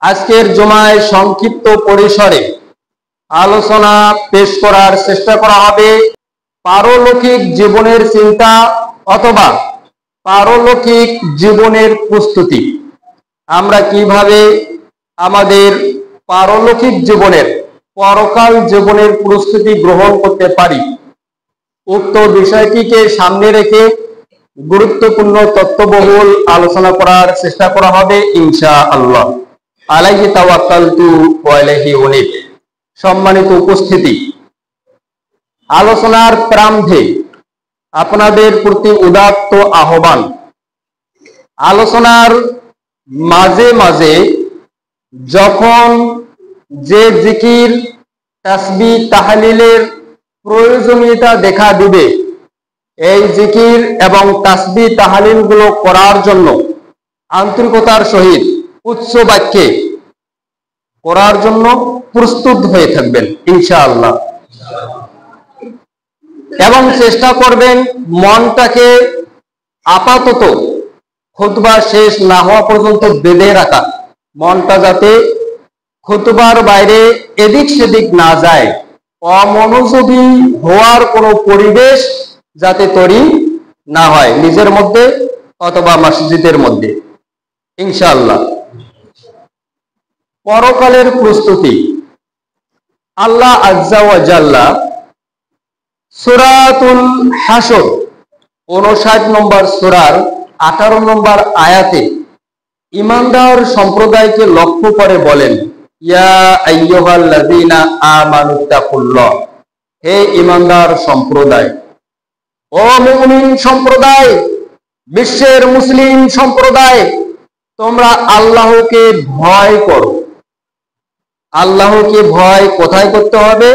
আজকের জুমায় সংক্ষিপ্ত পরিসরে আলোচনা পেশ করার চেষ্টা করা হবে পারলৌকিক জীবনের চিন্তা অথবা পারলৌকিক জীবনের প্রস্তুতি। আমরা কিভাবে আমাদের পারলৌকিক জীবনের পরকাল জীবনের প্রস্তুতি গ্রহণ করতে পারি, উক্ত বিষয়টিকে সামনে রেখে গুরুত্বপূর্ণ তথ্যবহুল আলোচনা করার চেষ্টা করা হবে ইনশাআল্লাহ। আলাইহি তাওয়াক্কালতু ওয়া ইলাইহি উনীব। সম্মানিত উপস্থিতি, আলোচনার প্রারম্ভে আপনাদের প্রতি উদাত্ত আহ্বান, আলোচনার মাঝে মাঝে যখন যে জিকির তাসবিহ তাহলিলের প্রয়োজনীয়তা দেখা দিবে, এই জিকির এবং তাসবিহ তাহলিল গুলো করার জন্য আন্তরিকতার সহিত উচ্চ বাক্যে করার জন্য প্রস্তুত হয়ে থাকবেন ইনশাআল্লাহ, এবং চেষ্টা করবেন মনটাকে আপাতত খুতবা শেষ না হওয়া পর্যন্ত বেঁধে রাখা, মনটা যাতে খুতবার বাইরে এদিক সেদিক না যায়, অমনোযোগী হওয়ার কোনো পরিবেশ যাতে তৈরি না হয় নিজের মধ্যে অথবা মসজিদের মধ্যে ইনশাআল্লাহ। পরকালের প্রস্তুতি। আল্লাহ আজ্জা ওয়া জাল্লা সূরাতুল হাসর 59 নম্বর সূরার 18 নম্বর আয়াতে ঈমানদার সম্প্রদায়কে লক্ষ্য করে বলেন, ইয়া আইয়ুহাল্লাযীনা আমানুত্তাকুল্লাহ, হে ঈমানদার সম্প্রদায়, ও মুমিন সম্প্রদায়, বিশ্বের মুসলিম সম্প্রদায়, তোমরা আল্লাহকে ভয় করো। আল্লাহকে ভয় কোথায় করতে হবে?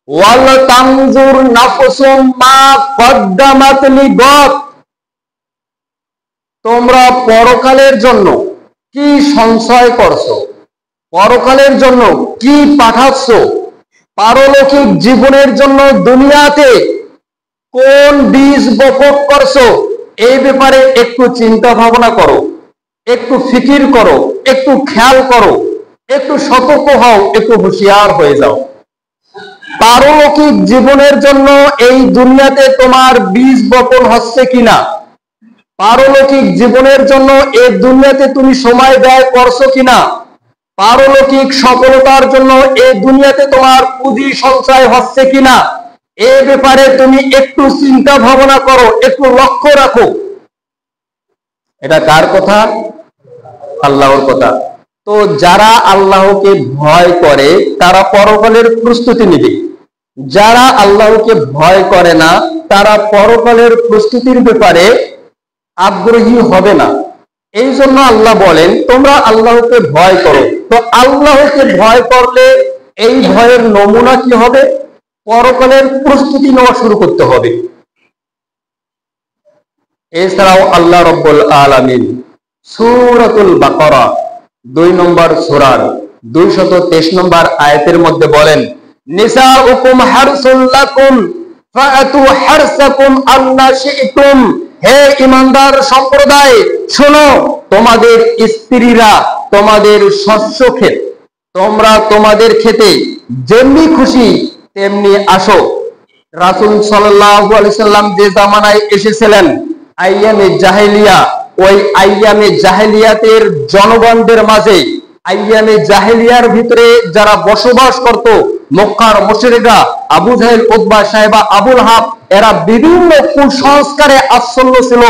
ওয়াল তানজুর নাফসুম মা কদ্দামাত লিগাদ, তোমরা পরকালের জন্য কি সঞ্চয় করছো, পরকালের জন্য কি পাঠাচ্ছ, পারলৌকিক জীবনের জন্য দুনিয়াতে কোন বীজ বপন করছো, এই ব্যাপারে একটু চিন্তা ভাবনা করো, একটু ফিকির করো, একটু খেয়াল করো, একটু সতর্ক হও, একটু হুঁশিয়ার হয়ে যাও। পারলৌকিক জীবনের জন্য এই দুনিয়াতে তোমার বীজ বপন হচ্ছে কিনা, পারলৌকিক জীবনের জন্য এই দুনিয়াতে তুমি সময় ব্যয় করছো কিনা, পারলৌকিক সফলতার জন্য এই দুনিয়াতে তোমার পুঁজি সঞ্চয় হচ্ছে কিনা, এ ব্যাপারে তুমি একটু চিন্তা ভাবনা করো, একটু লক্ষ্য রাখো। এটা কার কথা? আল্লাহর কথা। তো যারা আল্লাহকে ভয় করে তারা পরকালের প্রস্তুতি নেবে, যারা আল্লাহকে ভয় করে না তারা পরকালের প্রস্তুতির ব্যাপারে আগ্রহী হবে না। এই জন্য আল্লাহ বলেন তোমরা আল্লাহকে ভয় করো। তো আল্লাহকে ভয় করলে এই ভয়ের নমুনা কি হবে? পরকালের প্রস্তুতি নেওয়া শুরু করতে হবে। এছাড়াও আল্লাহ রাব্বুল আলামিন সূরাতুল বাকারা 2 নম্বর সূরার 223 নম্বর আয়াতের মধ্যে বলেন, নিসাউকুম হারসুল লাকুম ফাআতু হারসাকুম আন্না শি'তুম, হে ঈমানদার সম্প্রদায় শোনো, তোমাদের স্ত্রীরা তোমাদের শস্য ক্ষেত, তোমরা তোমাদের খেতে যেমনি খুশি তেমনি আসো। রাসূল সাল্লাল্লাহু আলাইহি সাল্লাম যে জামানায় এসেছিলেন আইয়ামে জাহেলিয়া, ওই আইয়ামে জাহেলিয়াতের জনগণদের মাঝে, আইয়ামে জাহেলিয়ার ভিতরে যারা বসবাস করত, মক্কার মুশরিকরা, আবু জাহেল, উতবা, সাইবা, আবুল হাব, এরা বিভিন্ন কুসংস্কারে আচ্ছন্ন ছিল।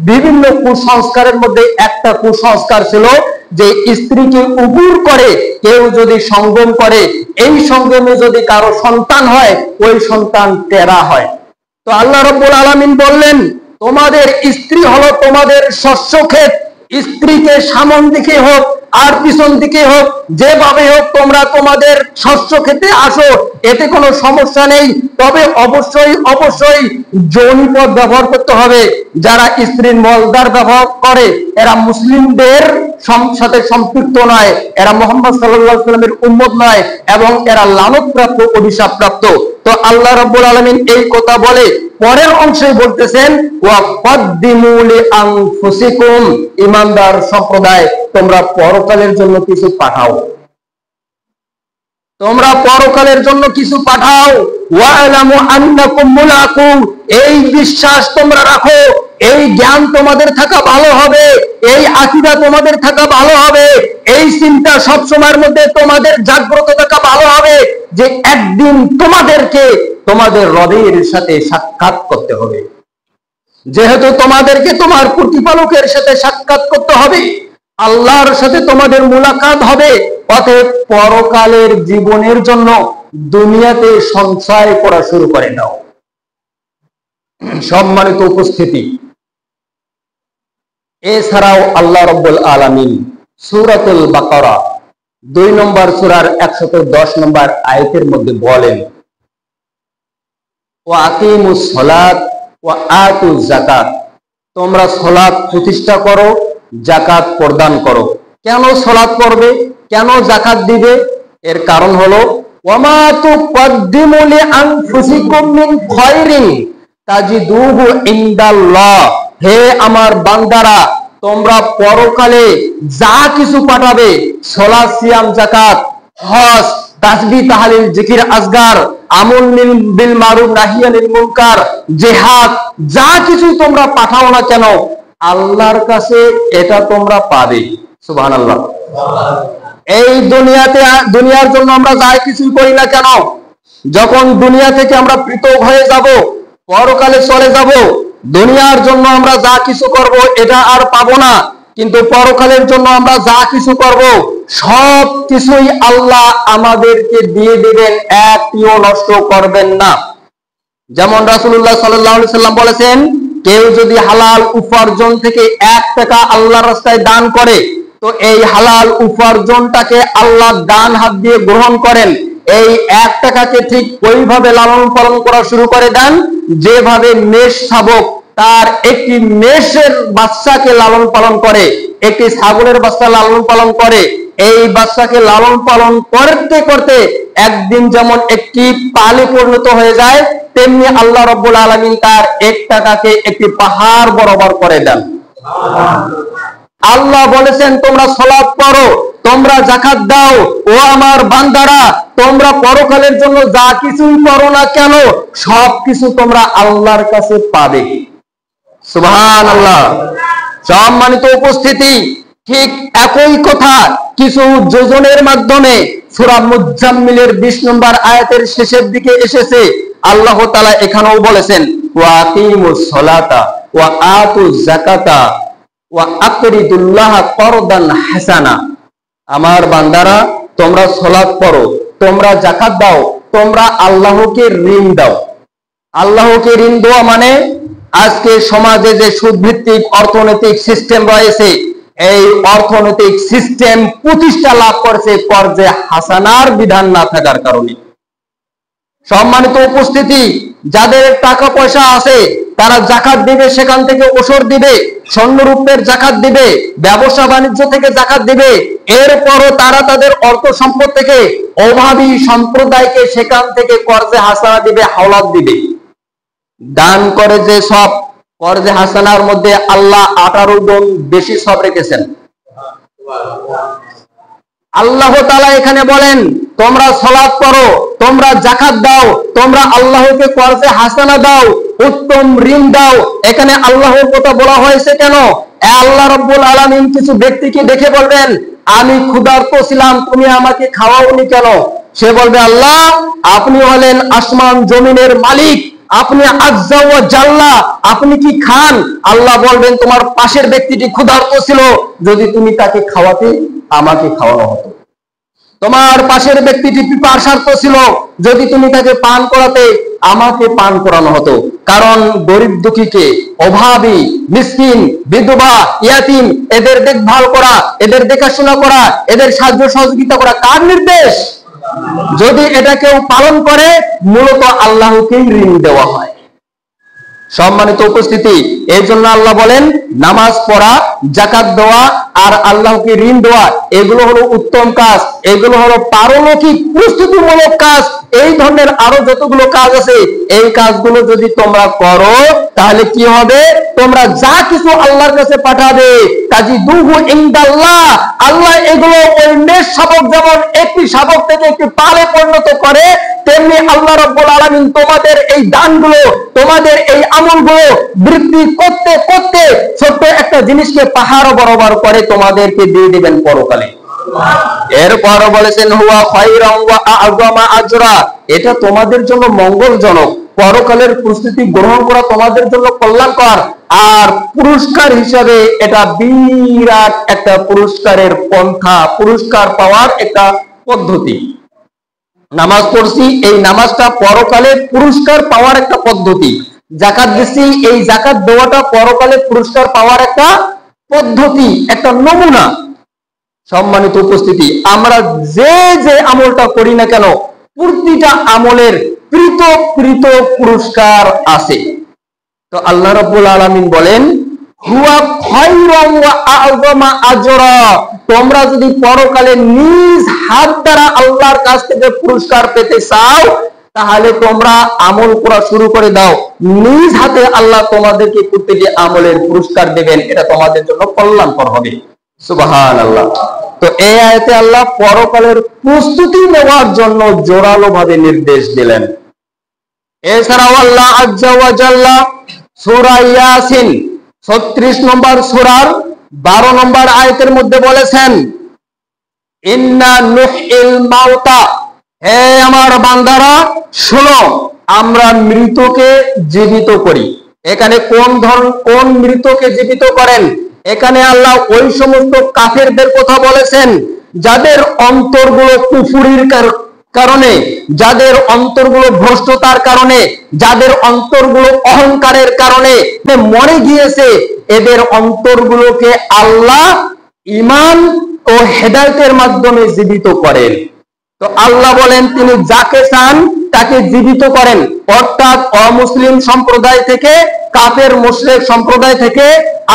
বিভিন্ন কুসংস্কারের মধ্যে একটা কুসংস্কার ছিল যে স্ত্রীকে উপুর করে কেউ যদি সঙ্গম করে, এই সঙ্গমে যদি কারো সন্তান হয় ওই সন্তান টেরা হয়। তো আল্লাহ রাব্বুল আলামিন বললেন তোমাদের স্ত্রী হলো তোমাদের শস্য ক্ষেত, স্ত্রীকে সামন দিকে হোক আর পিছন দিকে হোক, যেভাবে হোক তোমরা তোমাদের শস্য খেতে আসো, এতে কোনো সমস্যা নেই। তবে অবশ্যই অবশ্যই যৌনিপদ ব্যবহার করতে হবে। যারা স্ত্রীর মলদার ব্যবহার করে এরা মুসলিমদের সাথে সম্পৃক্ত নয়, এরা মুহাম্মদ সাল্লাল্লাহু আলাইহি ওয়াসাল্লামের উম্মত নয়, এবং এরা লানতপ্রাপ্ত, অভিশাপপ্রাপ্ত। তো আল্লাহ রাব্বুল আলামিন এই কথা বলে পরের অংশে বলতেছেন, ওয়া কদ্দিমু লিআনফুসিকুম, ঈমানদার সম্প্রদায় তোমরা পরকালের জন্য কিছু পাঠাও, তোমরা পরকালের জন্য কিছু পাঠাও। ওয়ালামু আন্নাকুম মুলাকু, এই বিশ্বাস তোমরা রাখো, এই জ্ঞান তোমাদের থাকা ভালো হবে, এই আকীদা তোমাদের থাকা ভালো হবে, এই চিন্তা সব সময়ের মধ্যে তোমাদের জাগ্রত থাকা ভালো হবে যে একদিন তোমাদেরকে তোমাদের রবের সাথে সাক্ষাৎ করতে হবে। যেহেতু তোমাদেরকে তোমার প্রতিপালকের সাথে সাক্ষাৎ করতে হবে, আল্লাহর সাথে তোমাদের মুলাকাত হবে, অতএব পরকালের জীবনের জন্য দুনিয়াতে সঞ্চয় করা শুরু করে দাও। সম্মানিত উপস্থিতি, এছাড়াও আল্লাহ রাব্বুল আলামিন সূরাতুল বাকারা 2 নম্বর সূরার 110 নম্বর আয়াতের মধ্যে বলেন, ওয়া আকিমুস সালাত ওয়া আতুজ যাকাত, তোমরা সালাত প্রতিষ্ঠা করো, যাকাত প্রদান করো। কেন সালাত পড়বে, কেন যাকাত দিবে? এর কারণ হলো ওয়ামা তুকদ্দিমু লিআনফুসিকুম মিন খায়রিন তাজিদুহু ইনদাল্লাহ, হে আমার বান্দারা, তোমরা পরকালে যা কিছু পাঠাবে, সালাত, সিয়াম, যাকাত, হজ, তাসবিহ, তাহলিল, জিকির, আজগার, আমল বিল মারুফ, নাহি আনিল মুনকার, জিহাদ, যা কিছু তোমরা পাঠাও না কেন আল্লাহর কাছে এটা তোমরা পাবে। সুবহানাল্লাহ। এই দুনিয়ার জন্য আমরা যা কিছু করি না কেন, যখন দুনিয়া থেকে আমরা পৃথক হয়ে যাব, পরকালে চলে যাব, দুনিয়ার জন্য আমরা যা কিছু করব এটা আর পাবো না, কিন্তু পরকালের জন্য আমরা যা কিছু করব সব কিছুই আল্লাহ আমাদেরকে দিয়ে দিবেন, একটিও নষ্ট করবেন না। যেমন রাসূলুল্লাহ সাল্লাল্লাহু আলাইহি সাল্লাম বলেছেন, কেউ যদি হালাল উপার্জন থেকে 1 টাকা আল্লাহর রাস্তায় দান করে, তো এই হালাল উপার্জনটাকে আল্লাহ ডান হাত দিয়ে গ্রহণ করেন, এই 1 টাকাকে ঠিক ওইভাবে লালন পালন করা শুরু করে দেন যেভাবে মেষ শাবক তার একটি মেষের বাচ্চাকে লালন পালন করে, একটি ছাগলের বাচ্চা লালন পালন করে। এই বাচ্চাকে লালন পালন করতে করতে একদিন যেমন একটি পালে পরিণত হয়ে যায়, তেমনি আল্লাহ রাব্বুল আলামিন তার 1 টাকাকে একটি পাহাড় বরাবর করে দেন। আল্লাহ বলেছেন, তোমরা সালাত পড়ো, তোমরা যাকাত দাও, ও আমার বান্দারা, তোমরা পরকালের জন্য যা কিছুই করো না কেন সব কিছু তোমরা আল্লাহর কাছে পাবে। সুবহানাল্লাহ। সম্মানিত উপস্থিতি, ঠিক একই কথা কিছু যোজনের মাধ্যমে সূরা মুজাম্মিলের 20 নম্বর আয়াতের শেষের দিকে এসেছে। আল্লাহ তাআলা এখানেও বলেছেন, ওয়া আকিমুস সালাতা ওয়া আতুজ যাকাতা ওয়া আকরিদুল্লাহ করদান হাসানা, আমার বান্দারা, তোমরা সালাত পড়ো, তোমরা যাকাত দাও, তোমরা আল্লাহকে ঋণ দাও। আল্লাহকে ঋণ দেওয়া মানে আজকে সমাজে যে সুদভিত্তিক অর্থনৈতিক সিস্টেম রয়েছে, এই অর্থনৈতিক সিস্টেম প্রতিষ্ঠা লাভ করেছে কর্জে হাসানার বিধান না থাকার কারণে। সম্মানিত উপস্থিতি, যাদের টাকা পয়সা আছে তারা যাকাত দিবে, সেখান থেকে ওসর দিবে, স্বর্ণরূপের যাকাত দিবে, ব্যবসা বাণিজ্য থেকে যাকাত দিবে, এরপরও তারা তাদের অর্থ সম্পদ থেকে অভাবী সম্প্রদায়কে সেখান থেকে কর্জে হাসানা দিবে, হাওলাত দিবে। দান করে যে সব কর্জে হাসানার মধ্যে আল্লাহ 18 গুণ বেশি সব রেখেছেন। আল্লাহ তাআলা এখানে বলেন, তোমরা সালাত পড়ো, তোমরা যাকাত দাও, তোমরা আল্লাহকে কর্জে হাসানা দাও, উত্তম ঋণ দাও। এখানে আল্লাহর কথা বলা হয়েছে কেন? আল্লাহ রাব্বুল আলামিন কিছু ব্যক্তিকে দেখে বলবেন, আমি ক্ষুধার্ত ছিলাম, তুমি আমাকে খাওয়াওনি কেন? সে বলবে, আল্লাহ, আপনি হলেন আসমান জমিনের মালিক, আপনি আজ্জা ওয়া জাল্লা, আপনি কি খান? আল্লাহ বলবেন, তোমার পাশের ব্যক্তিটি ক্ষুধার্ত ছিল, যদি তুমি তাকে খাওয়াতে আমাকে খাওয়ানো হতো। তোমার পাশের ব্যক্তিটি পিপাসার্ত ছিল, যদি তুমি তাকে পান করাতে আমাকে পান করানো হতো। কারণ গরিব দুঃখীকে, অভাবী, মিসকিন, বিধবা, ইয়াতীম, এদের দেখভাল করা, এদের দেখাশোনা করা, এদের সাহায্য সহযোগিতা করা কার নির্দেশ? যদি এটা কেউ পালন করে, মূলত আল্লাহকেই ঋণ দেওয়া হয়। সম্মানিত উপস্থিতি, এই জন্য আল্লাহ বলেন, নামাজ পড়া, যাকাত দেওয়া আর আল্লাহকে ঋণ দেওয়া, এগুলো হলো উত্তম কাজ, এগুলো হলো পারলৌকিক প্রস্তুতিমূলক কাজ। এই ধরনের আরো যতগুলো কাজ আছে, এই কাজগুলো যদি তোমরা করো তাহলে কি হবে? তোমরা যা কিছু আল্লাহর কাছে পাঠাবে তাজিদুহু ইনদাল্লাহ, আল্লাহ এগুলো ওই মেষ শাবক যেমন একটি শাবক থেকে একটি পালে পরিণত করে, তেমনি আল্লাহ রাব্বুল আলামিন তোমাদের এই দানগুলো, তোমাদের এই আমলগুলো বৃদ্ধি করতে করতে ছোট্ট একটা জিনিসকে পাহাড় বরাবর করে তোমাদেরকে দিয়ে দিবেন পরকালে। এরপর বলেছেন হুয়া খায়রান ওয়া আ'যামা আজরা, এটা তোমাদের জন্য মঙ্গলজনক, পরকালের প্রস্তুতি গ্রহণ করা তোমাদের জন্য কল্যাণকর, আর পুরস্কার হিসাবে এটা বিরাট একটা পুরস্কারের পন্থা, পুরস্কার পাওয়ার একটা পদ্ধতি। নামাজ পড়ছি, এই নামাজটা পরকালে পুরস্কার পাওয়ার একটা পদ্ধতি। যাকাত দিচ্ছি, এই যাকাত দেওয়াটা পরকালে পুরস্কার পাওয়ার একটা পদ্ধতি, একটা নমুনা। সম্মানিত উপস্থিতি, আমরা যে যে আমলটা করি না কেন, প্রতিটা আমলের পৃথক পৃথক পুরস্কার আছে। তো আল্লাহ রাব্বুল আলামিন বলেন হুয়া খায়রান ওয়া আ'যামা আজরা, তোমরা যদি পরকালে নিজ হাত দ্বারা আল্লাহর কাছ থেকে পুরস্কার পেতে চাও, তাহলে তোমরা আমল করা শুরু করে দাও, নিজ হাতে আল্লাহ তোমাদেরকে প্রতিটি আমলের পুরস্কার দেবেন, এটা তোমাদের জন্য কল্যাণকর হবে। সুবহানাল্লাহ। তো এই আয়াতে আল্লাহ পরকালের প্রস্তুতি নেওয়ার জন্য জোরালো ভাবে নির্দেশ দিলেন। এছাড়াও আল্লাহ আজ্জা ওয়া জাল্লা সূরা ইয়াসিন 36 নম্বর সূরার 12 নম্বর আয়াতের মধ্যে বলেছেন ইন্না নুহিল মাউতা, হে আমার বান্দারা শোনো, আমরা মৃতকে জীবিত করি। এখানে কোন মৃতকে জীবিত করেন? এখানে আল্লাহ ওই সমস্ত কাফেরদের কথা বলেছেন যাদের অন্তরগুলো কুফরির কারণে, যাদের অন্তরগুলো ভ্রষ্টতার কারণে, যাদের অন্তরগুলো অহংকারের কারণে মরে গিয়েছে, এদের অন্তরগুলোকে আল্লাহ ঈমান ও হেদায়েতের মাধ্যমে জীবিত করেন। তো আল্লাহ বলেন তিনি যাকে চান তাকে জীবিত করেন, অর্থাৎ অমুসলিম সম্প্রদায় থেকে, কাফের মুশরিক সম্প্রদায় থেকে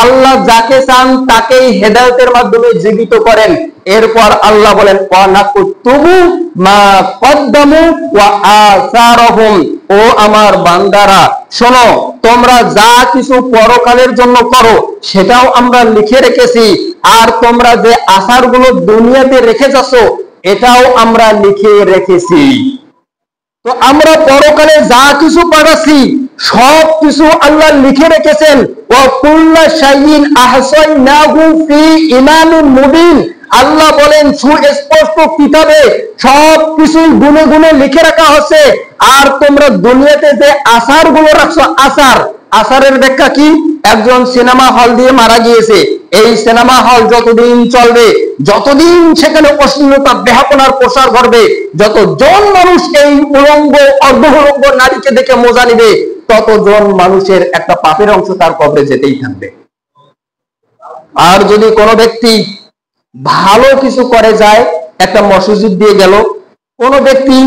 আল্লাহ যাকে চান তাকেই হেদায়েতের মাধ্যমে জীবিত করেন। এরপর আল্লাহ বলেন ওয়ানাকুতুবু মা কদ্দামু ওয়া আসারহুম, ও আমার বান্দারা শোনো, তোমরা যা কিছু পরকালের জন্য করো সেটাও আমরা লিখে রেখেছি, আর তোমরা যে আসারগুলো দুনিয়াতে রেখে যাচ্ছ এটাও আমরা লিখে রেখেছি। তো আমরা পরকালে যা কিছু পাঠাচ্ছি সব কিছু আল্লাহ লিখে রেখেছেন। ওয়া কুল্লা শাইইন আহসাইনাহু ফি ইমামিন মুবিন, আল্লাহ বলেন সুস্পষ্ট কিতাবে সব কিছু গুনে গুনে লিখে রাখা হচ্ছে। আর তোমরা দুনিয়াতে যে আসারগুলো রাখছো, আসারের ব্যাখ্যা কি? একজন সিনেমা হল দিয়ে মারা গিয়েছে, এই সিনেমা হল যতদিন চলবে, যতদিন সেখানে অশ্লীলতা বেহাপনার প্রসার ঘটবে, যতজন মানুষ এই উলঙ্গ অর্ধউলঙ্গ নারীকে দেখে মজা নিবে, ততজন মানুষের একটা পাপের অংশ তার কবরে যেতেই থাকবে। আর যদি কোনো ব্যক্তি ভালো কিছু করে যায়, একটা মসজিদ দিয়ে গেল, কোন ব্যক্তি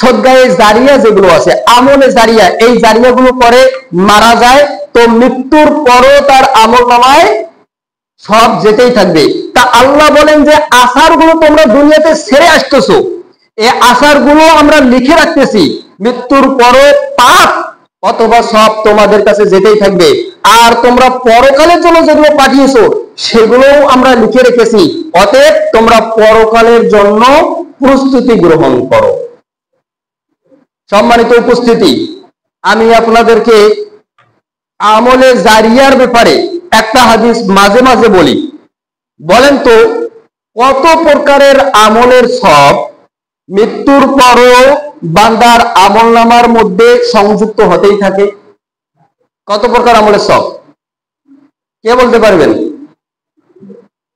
সদগায়ে জারিয়া যেগুলো আছে, আমলে জারিয়া, এই জারিয়াগুলো করে মারা যায়, তো মৃত্যুর পরও তার আমল নামায় সব যেতেই থাকবে। তা আল্লাহ বলেন যে আসারগুলো তোমরা দুনিয়াতে ছেড়ে আসতেছো, এই আসারগুলো আমরা লিখে রাখতেছি, মৃত্যুর পরও পাপ অথবা সব তোমাদের কাছে যেতেই থাকবে। আর তোমরা পরকালের জন্য যেগুলো পাঠিয়েছো সেগুলোও আমরা লিখে রেখেছি, অতএব তোমরা পরকালের জন্য প্রস্তুতি গ্রহণ করো। সম্মানিত উপস্থিতি, আমি আপনাদেরকে আমলে জারিয়ার ব্যাপারে একটা হাদিস মাঝে মাঝে বলি। বলেন তো কত প্রকারের আমলের সব মৃত্যুর পরও বান্দার আমলনামার মধ্যে সংযুক্ত হতেই থাকে? কত প্রকার আমলের সব কে বলতে পারবেন?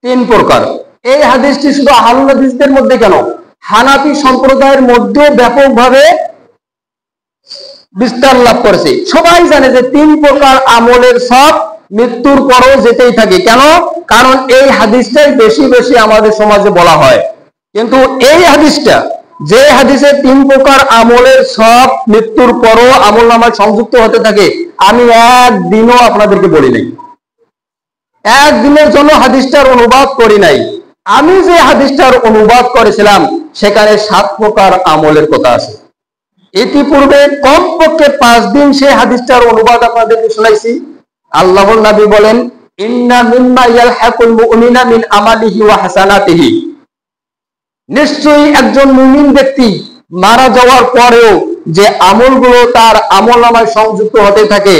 3 প্রকার। এই হাদিসটি শুধু আহলুল হাদিসদের মধ্যে কেন, হানাফি সম্প্রদায়ের মধ্যেও ব্যাপকভাবে বিস্তার লাভ করেছে। সবাই জানে যে 3 প্রকার আমলের সব মৃত্যুর পরও যেতেই থাকে। কেন? কারণ এই হাদিসটাই বেশি বেশি আমাদের সমাজে বলা হয়। কিন্তু এই হাদিসটা, যে হাদিসে 3 প্রকার আমলের সব মৃত্যুর পরও আমলনামায় সংযুক্ত হতে থাকে, আমি একদিনও আপনাদেরকে বলি নাই, একদিনের জন্য হাদিসটার অনুবাদ করি নাই। আমি যে হাদিসটার অনুবাদ করেছিলাম সেখানে 7 প্রকার আমলের কথা আছে। ইতিপূর্বে কমপক্ষে 5 দিন সে হাদিসটার অনুবাদ আপনাদেরকে শোনাইছি। আল্লাহর নবী বলেন ইন্না মিম্মা ইয়ালহাকুল মুমিনা মিন আমালিহি ওয়া হাসানাতিহি, নিশ্চয়ই একজন মুমিন ব্যক্তি মারা যাওয়ার পরেও যে আমলগুলো তার আমলনামায় সংযুক্ত হতে থাকে,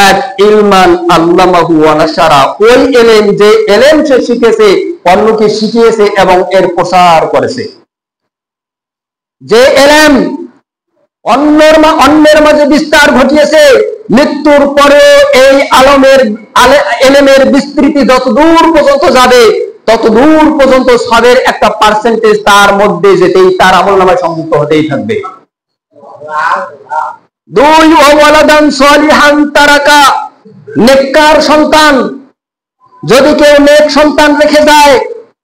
এক ইলমান আল্লামাহু ওয়া নাশারা, ওই ইলম যে ইলম সে শিখেছে অন্যকে শিখিয়েছে এবং এর প্রসার করেছে, যে ইলম অন্যের মাঝে বিস্তার ঘটিয়েছে, মৃত্যুর পরেও এই ইলমের বিস্তৃতি যত দূর পর্যন্ত যাবে তত দূর পর্যন্ত সবের একটা পার্সেন্টেজ তার মধ্যে যেতেই তার আমলনামায় সংযুক্ত হতেই থাকবে। দুই, ওয়ালাদান সলিহান তারাকা, নেককার সন্তান, যদি কেউ নেক সন্তান রেখে যায়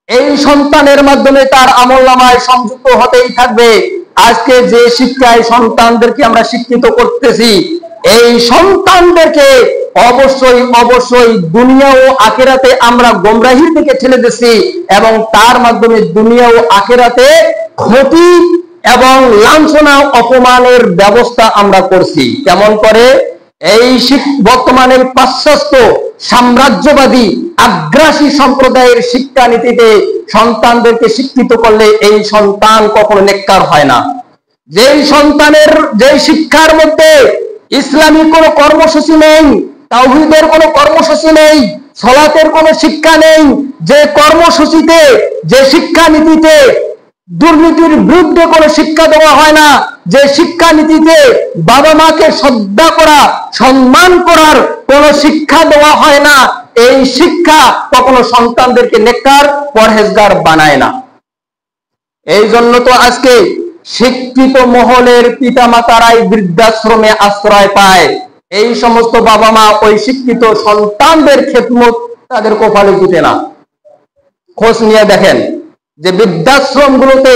এই সন্তানের মাধ্যমে তার আমলনামায় সংযুক্ত হতেই থাকবে। আজকে যে শিক্ষায় সন্তানদেরকে আমরা শিক্ষিত করতেছি, এই সন্তানদেরকে অবশ্যই অবশ্যই দুনিয়া ও আখিরাতে আমরা গোমরাহির দিকে ঠেলে দিচ্ছি এবং তার মাধ্যমে দুনিয়া ও আখিরাতে ক্ষতি এবং লাঞ্ছনা অপমানের ব্যবস্থা আমরা করছি। কেমন করে? এই বর্তমানের পাশ্চাত্য সাম্রাজ্যবাদী আগ্রাসী সম্প্রদায়ের শিক্ষানীতিতে সন্তানদেরকে শিক্ষিত করলে এই সন্তান কখনো নেককার হয় না। যেই সন্তানের যেই শিক্ষার মধ্যে ইসলামী কোনো কর্মসূচি নেই, তাওহীদের কোনো কর্মসূচি নেই, সালাতের কোনো শিক্ষা নেই, যে কর্মসূচিতে যে শিক্ষানীতিতে দুর্নীতির বিরুদ্ধে কোনো শিক্ষা দেওয়া হয় না, যে শিক্ষানীতিতে বাবা মাকে শ্রদ্ধা করা সম্মান করার কোনো শিক্ষা দেওয়া হয় না, এই শিক্ষা কখনো সন্তানদেরকে নেককার পরহেজগার বানায় না। এই জন্য তো আজকে শিক্ষিত মহলের পিতামাতারাই বৃদ্ধাশ্রমে আশ্রয় পায়। এই সমস্ত বাবা মা ওই শিক্ষিত সন্তানদের খেদমত তাদের কপালে জুটে না। খোঁজ নিয়ে দেখেন যে বৃদ্ধাশ্রম গুলোতে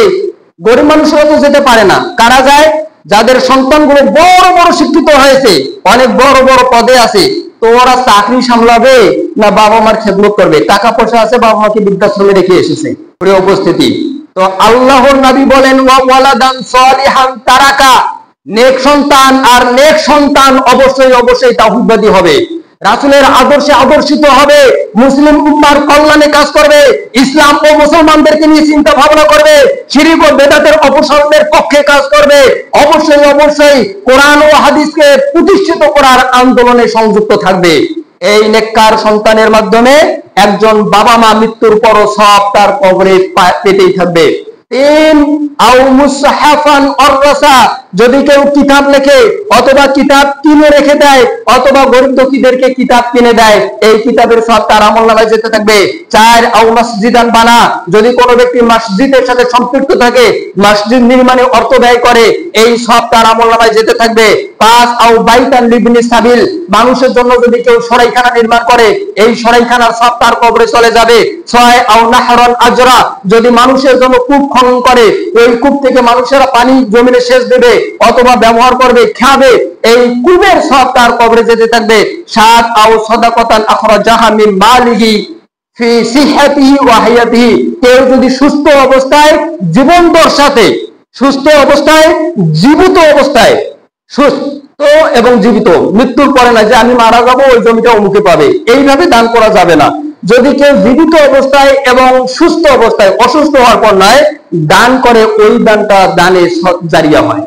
গরিব মানুষরা তো যেতে পারে না। কারা যায়? যাদের সন্তানগুলো বড় বড় শিক্ষিত হয়েছে, অনেক বড় বড় পদে আছে, তো ওরা চাকরি সামলাবে না বাবা মার খেদমত করবে? টাকা পয়সা আছে, বাবা মাকে বৃদ্ধাশ্রমে রেখে এসেছে। প্রিয় উপস্থিতি, তো আল্লাহর নবী বলেন ওয়ালাদান সলিহান তারাকা, নেক সন্তান, আর নেক সন্তান অবশ্যই অবশ্যই তাওহীদবাদী হবে, রাসূলের আদর্শে আদর্শিত হবে, মুসলিম উম্মার কল্যাণে কাজ করবে, ইসলাম ও মুসলমানদেরকে নিয়ে চিন্তা ভাবনা করবে, শিরক ও বেদাতের অপসারণের পক্ষে কাজ করবে, অবশ্যই অবশ্যই কোরআন ও হাদিসকে প্রতিষ্ঠিত করার আন্দোলনে সংযুক্ত থাকবে। এই নেককার সন্তানের মাধ্যমে একজন বাবা মা মৃত্যুর পরও সব তার কবরে পেতেই থাকবে। তিন, আও মুসহাফান অররাসা, যদি কেউ কিতাব লেখে অথবা কিতাব কিনে রেখে দেয় অথবা গরিব দুঃখীদেরকে কিতাব কিনে দেয়, এই কিতাবের সব তার আমলনামায় যেতে থাকবে। চার, আও মসজিদান বানা, যদি কোনো ব্যক্তি মসজিদের সাথে সম্পৃক্ত থাকে, মসজিদ নির্মাণে অর্থ ব্যয় করে, এই সব তার আমলনামায় যেতে থাকবে। পাঁচ, আও বাইতান লিবনি সাবিল, মানুষের জন্য যদি কেউ সরাইখানা নির্মাণ করে, এই সরাইখানার সব তার কবরে চলে যাবে। ছয়, আও নাহরান আজরা, যদি মানুষের জন্য কূপ খনন করে, ওই কূপ থেকে মানুষেরা পানি জমিনে সেচ দেবে অথবা ব্যবহার করবে, খাবে, এই কূপের সব তার কবরে যেতে থাকবে। সাত, আও সাদাকাতান আখরাজাহা মিন মালিহি ফি সিহহাতিহি ওয়া হায়াতিহি, কেউ যদি সুস্থ অবস্থায় জীবন দর্শাতে, সুস্থ অবস্থায় জীবিত অবস্থায়, সুস্থ এবং জীবিত, মৃত্যুর পরে না যে আমি মারা যাবো ওই জমিটা অমুকে পাবে, এইভাবে দান করা যাবে না। যদি কেউ জীবিত অবস্থায় এবং সুস্থ অবস্থায়, অসুস্থ হওয়ার পর নয়, দান করে, ওই দানটা দানে জারিয়া হয়।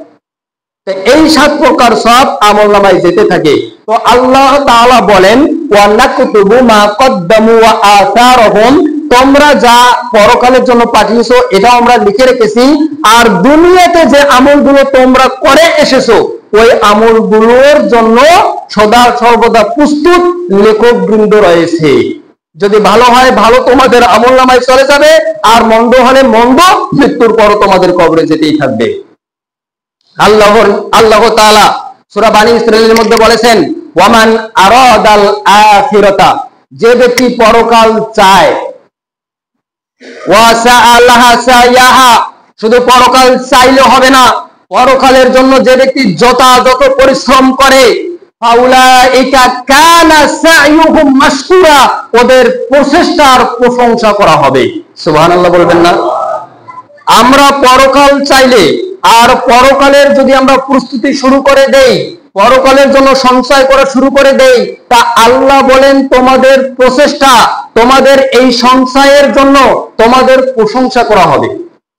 এই 7 প্রকার সব আমলনামায় যেতে থাকে। তো আল্লাহ তাআলা বলেন ওয়া নাকতুবু মা কদ্দামু ওয়া আসারহুম, তোমরা যা পরকালের জন্য পাঠিয়েছো এটা আমরা লিখে রেখেছি, আর দুনিয়াতে যে আমলগুলো তোমরা করে এসেছো ওই আমলগুলোর জন্য সদা সর্বদা প্রস্তুত লেখক বৃন্দ রয়েছে। যদি ভালো হয় ভালো তোমাদের আমলনামায় চলে যাবে, আর মন্দ হলে মন্দ মৃত্যুর পর তোমাদের কবরে যেতেই থাকবে। আল্লাহ তাআলা সূরা বানী ইসরাঈলের মধ্যে বলেছেন ওয়ামান আরাদাল আখিরাতা, যে ব্যক্তি পরকাল চায়, ওয়া সাআলাহা সায়াহা, শুধু পরকাল চাইলে হবে না, পরকালের জন্য যে ব্যক্তি যথাযথ পরিশ্রম করে, ফাউলাইকা কানা সাইয়ুহুম মাশকুরা, ওদের প্রচেষ্টার প্রশংসা করা হবে। সুবহানাল্লাহ বলবেন না? আমরা পরকাল চাইলে আর পরকালের যদি আমরা প্রস্তুতি শুরু করে দেই, পরকালের জন্য সঞ্চয় করা শুরু করে দেই, তা আল্লাহ বলেন তোমাদের প্রচেষ্টা, তোমাদের এই সঞ্চয়ের জন্য তোমাদের প্রশংসা করা হবে।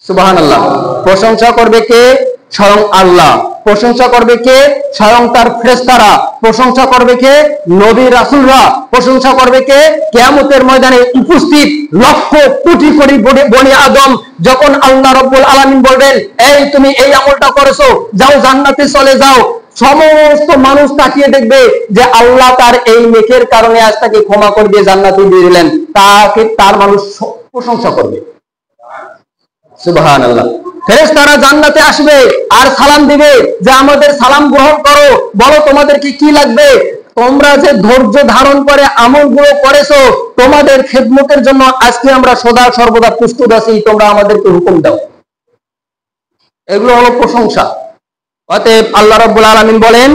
সুবহানাল্লাহ। প্রশংসা করবে কে? স্বয়ং আল্লাহ। প্রশংসা করবে কে? স্বয়ং তার ফেরেশতারা। প্রশংসা করবে কে? নবী রাসূলরা। প্রশংসা করবে কে? কিয়ামতের ময়দানে উপস্থিত লক্ষ কোটি কোটি বনি আদম যখন আল্লাহ রাব্বুল আলামিন বলবেন, এই তুমি এই আমলটা করেছো, যাও জান্নাতে চলে যাও, সমস্ত মানুষ তাকিয়ে দেখবে যে আল্লাহ তার এই নেকের কারণে আজ তাকে ক্ষমা করে দিয়ে জান্নাতে দিয়ে দিলেন, তাকে তার মানুষ প্রশংসা করবে। সুবহানাল্লাহ। ফেরেশতারা জান্নাতে আসবে আর সালাম দিবে যে আমাদের সালাম গ্রহণ করো, বলো তোমাদেরকে কি লাগবে, তোমরা যে ধৈর্য ধারণ করে আমলগুলো করেছো, তোমাদের খেদমতের জন্য আজকে আমরা সদা সর্বদা প্রস্তুত আছি, তোমরা আমাদেরকে হুকুম দাও। এগুলো হলো প্রশংসা। অতএব আল্লাহ রাব্বুল আলামিন বলেন,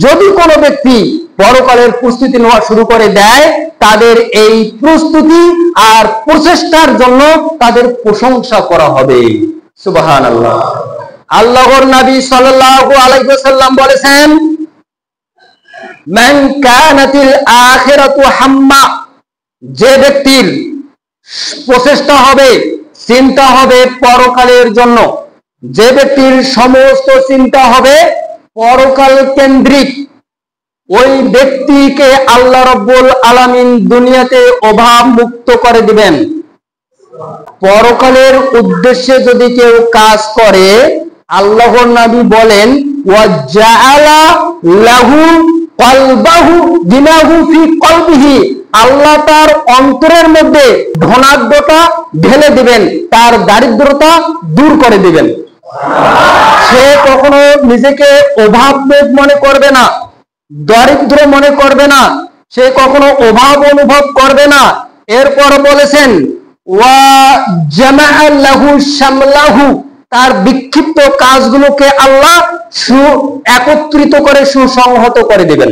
যদি কোনো ব্যক্তি পরকালের প্রস্তুতি নেওয়া শুরু করে দেয়, তাদের এই প্রস্তুতি আর প্রচেষ্টার জন্য তাদের প্রশংসা করা হবে। সুবহানাল্লাহ। আল্লাহর নবী সাল্লাল্লাহু আলাইহি ওয়াসাল্লাম বলেছেন, মান কানাতিল আখিরাতু হাম্মা, যে ব্যক্তির প্রচেষ্টা হবে, চিন্তা হবে পরকালের জন্য, যে ব্যক্তির সমস্ত চিন্তা হবে পরকাল কেন্দ্রিক, ওই ব্যক্তিকে আল্লাহ রাব্বুল আলামিন দুনিয়াতে অভাব মুক্ত করে দিবেন। পরকালের উদ্দেশ্যে যদি কেউ কাজ করে, আল্লাহর নবী বলেন, ওয়াজআলা লাহু কলবাহু দিনাহু ফি কলবিহি, আল্লাহ তার অন্তরের মধ্যে ধনাঢ্যতা ঢেলে দিবেন, তার দারিদ্রতা দূর করে দিবেন। সে কখনো নিজেকে অভাববোধ মনে করবে না, দারিদ্র মনে করবে না, সে কখনো অভাব অনুভব করবে না। এরপর বলেছেন, ওয়া জামাআ লাহু শামলাহু, তার বিক্ষিপ্ত কাজগুলোকে আল্লাহ একত্রিত করে সুসংহত করে দিবেন।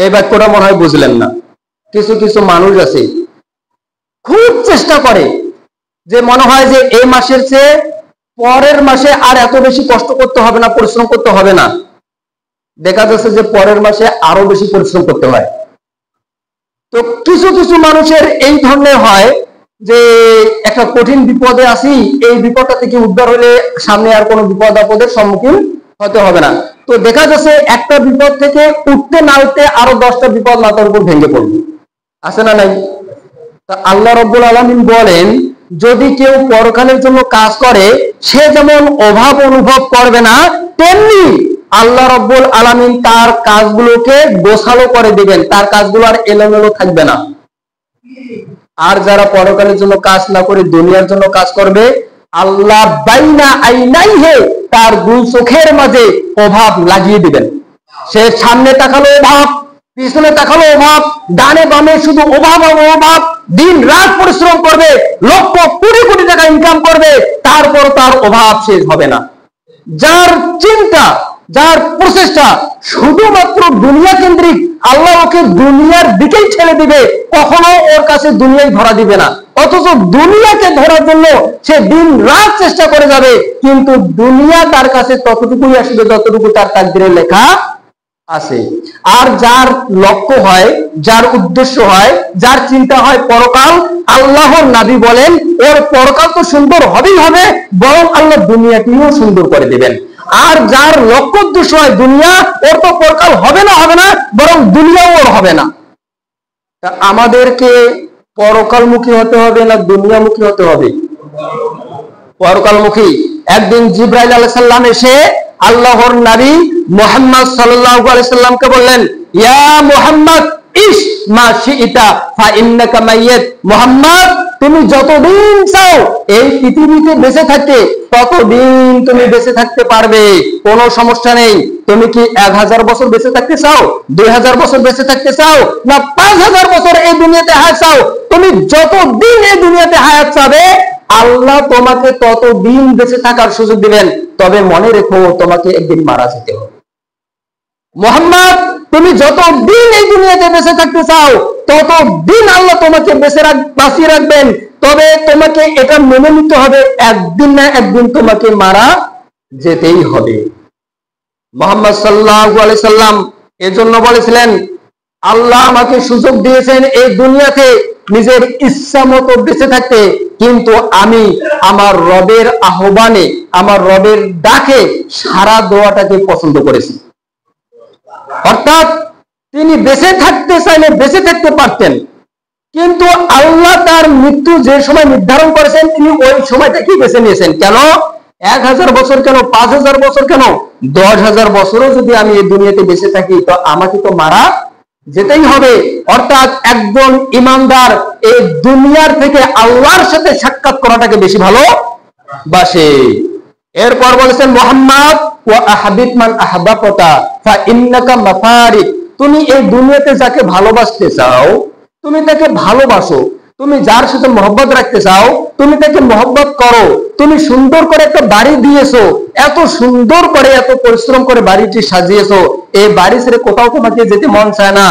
এই বাক্যটা মনে হয় বুঝলেন না। কিছু কিছু মানুষ আছে খুব চেষ্টা করে যে মনে হয় যে এই মাসের চেয়ে পরের মাসে আর এত বেশি কষ্ট করতে হবে না, পরিশ্রম করতে হবে না। দেখা যাচ্ছে যে পরের মাসে আরো বেশি পরিশ্রম করতে হয়। তো কিছু কিছু মানুষের এই ধরনের হয় যে একটা কঠিন বিপদে আছি, এই বিপদটা থেকে উদ্ধার হলে সামনে আর কোনো বিপদ আপদের সম্মুখীন হতে হবে না। তো দেখা যাচ্ছে একটা বিপদ থেকে উঠতে না উঠতে আরো 10টা বিপদ মাথার উপর ভেঙে পড়বে, আছে না নাই? তা আল্লাহ রাব্বুল আলামিন বলেন, যদি কেউ পরকালের জন্য কাজ করে, সে যেমন অভাব অনুভব করবে না, তেমনি আল্লাহ রাব্বুল আলামিন তার কাজগুলোকে গোছালো করে দিবেন, তার কাজগুলো আর এলোমেলো থাকবে না। আর যারা পরকালের জন্য কাজ না করে দুনিয়ার জন্য কাজ করবে, আল্লাহ বাইনা আইনাইহে, তার দুই চোখের মাঝে অভাব লাগিয়ে দিবেন। সে সামনে তাকালো অভাব, পিছনে তাকালো অভাব, ডানে বামে শুধু অভাব আর অভাব, দিন রাত পরিশ্রম করবে, লক্ষ কোটি কোটি টাকা ইনকাম করবে, তারপর তার অভাব শেষ হবে না। যার চিন্তা, যার প্রচেষ্টা শুধুমাত্র দুনিয়া কেন্দ্রিক, আল্লাহ ওকে দুনিয়ার দিকেই ঠেলে দিবে, কখনো ওর কাছে দুনিয়ায় ধরা দিবে না। অথচ দুনিয়াকে ধরার জন্য সে দিন রাত চেষ্টা করে যাবে, কিন্তু দুনিয়া তার কাছে ততটুকুই আসবে যতটুকু তার তাকদীরে লেখা আছে। আর যার লক্ষ্য হয়, যার উদ্দেশ্য হয়, যার চিন্তা হয় পরকাল, আল্লাহর নবী বলেন ওর পরকাল তো সুন্দর হবেই হবে, বরং আল্লাহ দুনিয়াকেও সুন্দর করে দিবেন। আর যার লক্ষ্য উদ্দেশ্য হয় দুনিয়া, ওর তো পরকাল হবে না, বরং দুনিয়াও ওর হবে না। তা আমাদেরকে পরকালমুখী হতে হবে না দুনিয়ামুখী হতে হবে? পরকালমুখী। একদিন জিবরাইল আলাইহিস সালাম এসে আল্লাহর নবী মুহাম্মদ সাল্লাল্লাহু আলাইহি সাল্লামকে বললেন, ইয়া মুহাম্মদ ইস মা শিইতা ফা ইন্নাকা মাইয়িত, মুহাম্মদ তুমি যতদিন চাও এই পৃথিবীতে বেঁচে থাকতে, ততদিন তুমি বেঁচে থাকতে পারবে, কোনো সমস্যা নেই। তুমি কি 1000 বছর বেঁচে থাকতে চাও, 2000 বছর বেঁচে থাকতে চাও, না 5000 বছর এই দুনিয়াতে হায়াত চাও? তুমি যতদিন এই দুনিয়াতে হায়াত চাবে, আল্লাহ তোমাকে ততদিন বেঁচে থাকার সুযোগ দিবেন। তবে মনে রেখো, তোমাকে একদিন মারা যেতে হবে। মুহাম্মদ তুমি যতদিন এই দুনিয়াতে বেঁচে থাকতে চাও, ততদিন আল্লাহ তোমাকে বাঁচিয়ে রাখবেন। তবে তোমাকে এটা মেনে নিতে হবে, একদিন না একদিন তোমাকে মারা যেতেই হবে। মুহাম্মদ সাল্লাল্লাহু আলাইহি সাল্লাম এজন্য বলেছিলেন, আল্লাহ আমাকে সুযোগ দিয়েছেন এই দুনিয়াতে নিজের ইচ্ছা মতো বেঁচে থাকতে, কিন্তু আমি আমার রবের আহ্বানে, আমার রবের ডাকে সারা দেওয়াটাকে পছন্দ করেছি। অর্থাৎ তিনি বেঁচে থাকতে চাইলে বেঁচে থাকতে পারতেন, কিন্তু আল্লাহ তার মৃত্যু যে সময় নির্ধারণ করেছেন তিনি ওই সময়টাকেই বেছে নিয়েছেন। কেন 1000 বছর, কেন 5000 বছর, কেন 10,000 বছরও যদি আমি এই দুনিয়াতে বেঁচে থাকি তো আমাকে তো মারা যেতেই হবে। অর্থাৎ একজন ইমানদার এই দুনিয়ার থেকে আল্লাহর সাথে সাক্ষাৎ করাটাকে বেশি ভালোবাসে। এরপর বলেছেন মুহাম্মদ ওয়া আহাবিব মান আহবাবতা ফা ইন্নাকা মাফারিক, তুমি এই দুনিয়াতে যাকে ভালোবাসতে চাও তুমি তাকে ভালোবাসো, তুমি যার সাথে মহব্বত রাখতে চাও তুমি তাকে মহব্বত করো। তুমি সুন্দর করে একটা বাড়ি দিয়েছো, এত সুন্দর করে এত পরিশ্রম করে বাড়িটি সাজিয়েছো, এই বাড়ি ছেড়ে কোথাও তোমাকে যেতে মন চায় না,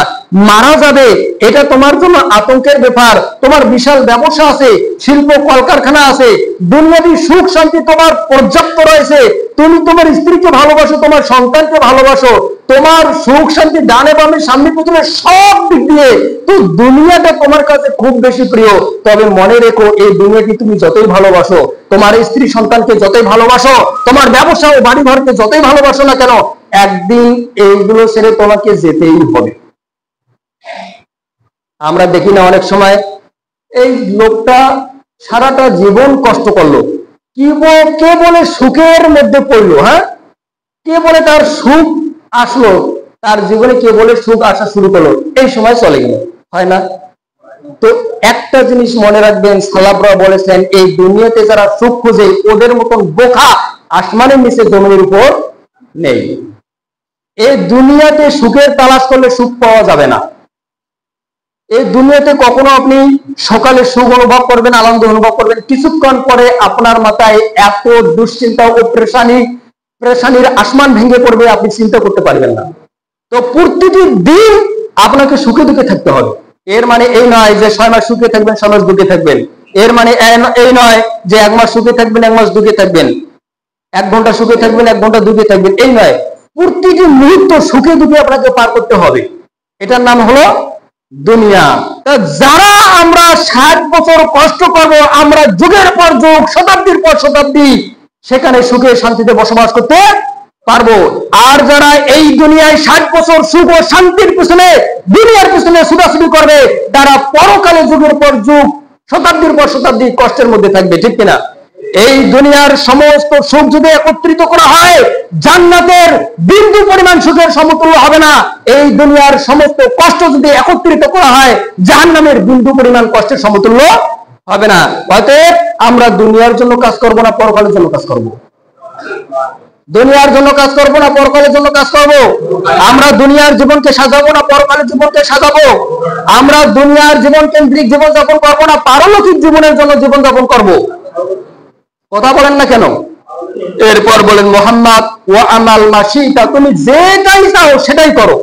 মারা যাবে এটা তোমার জন্য আতঙ্কের ব্যাপার। তোমার বিশাল ব্যবসা আছে, শিল্প কলকারখানা আছে, দুনিয়াবি সুখ শান্তি তোমার পর্যাপ্ত রয়েছে, তুমি তোমার স্ত্রীকে ভালোবাসো, তোমার সন্তানকে ভালোবাসো, তোমার সুখ শান্তি ডানে বামে সামনে পিছনে সব দিক দিয়ে তো দুনিয়াটা তোমার কাছে খুব বেশি প্রিয়। তবে মনে রেখো এই দুনিয়াকে তুমি যতই ভালোবাসো, তোমার স্ত্রী সন্তানকে যতই ভালোবাসো, তোমার ব্যবসা ও বাড়ি ঘরকে যতই ভালোবাসো না কেন, একদিন এইগুলো ছেড়ে তোমাকে যেতেই হবে। আমরা দেখি না অনেক সময় এই লোকটা সারাটা জীবন কষ্ট করলো, কে বলে সুখের মধ্যে পড়লো, হ্যাঁ কে বলে তার সুখ আসলো, তার জীবনে কে বলে সুখ আসা শুরু করলো, এই সময় চলে গেল, হয় না? তো একটা জিনিস মনে রাখবেন, সালাফরা বলেছেন এই দুনিয়াতে যারা সুখ খুঁজে ওদের মতন বোকা আসমানের নিচে জমিনের উপর নেই। এই দুনিয়াতে সুখের তালাশ করলে সুখ পাওয়া যাবে না। এই দুনিয়াতে কখনো আপনি সকালে সুখ অনুভব করবেন, আনন্দ অনুভব করবেন, কিছুক্ষণ পরে আপনার মাথায় এত দুশ্চিন্তা ও প্রেশানির আসমান ভেঙে পড়বে আপনি চিন্তা করতে পারবেন না। তো প্রতিটি দিন আপনাকে সুখে দুঃখে থাকতে হবে। এর মানে এই নয় যে 6 মাস সুখে থাকবেন 6 মাস দুঃখে থাকবেন, এর মানে এই নয় যে 1 মাস সুখে থাকবেন 1 মাস দুঃখে থাকবেন, 1 ঘন্টা সুখে থাকবেন 1 ঘন্টা দুঃখে থাকবেন, এই নয়। প্রতিটি মুহূর্ত সুখে দুঃখে আপনাকে পার করতে হবে। এটার নাম হলো দুনিয়া। যারা আমরা 60 বছর কষ্ট করব, আমরা যুগের পর যুগ শতাব্দীর পর শতাব্দী সেখানে সুখে শান্তিতে বসবাস করতে পারবো। আর যারা এই দুনিয়ায় 60 বছর সুখ ও শান্তির পিছনে দুনিয়ার পিছনে ছুটাছুটি করবে তারা পরকালে যুগের পর যুগ শতাব্দীর পর শতাব্দী কষ্টের মধ্যে থাকবে, ঠিক কিনা? এই দুনিয়ার সমস্ত সুখ যদি একত্রিত করা হয় জান্নাতের বিন্দু পরিমাণ সুখের সমতুল্য হবে না। এই দুনিয়ার সমস্ত কষ্ট যদি একত্রিত করা হয় জাহান্নামের বিন্দু পরিমাণ কষ্টের সমতুল্য হবে না। অতএব আমরা দুনিয়ার জন্য কাজ করব না পরকালের জন্য কাজ করব? দুনিয়ার জন্য কাজ করব না পরকালের জন্য কাজ করব? আমরা দুনিয়ার জীবনকে সাজাবো না পরকালের জীবনকে সাজাবো? আমরা দুনিয়ার জীবন কেন্দ্রিক জীবন যাপন করবো না পারলৌকিক জীবনের জন্য জীবন যাপন করব? কথা বলেন না কেন? এরপর বলেন মুহাম্মদ ওয়া আমাল মাশিতা, তুমি যেটাই চাও সেটাই করো।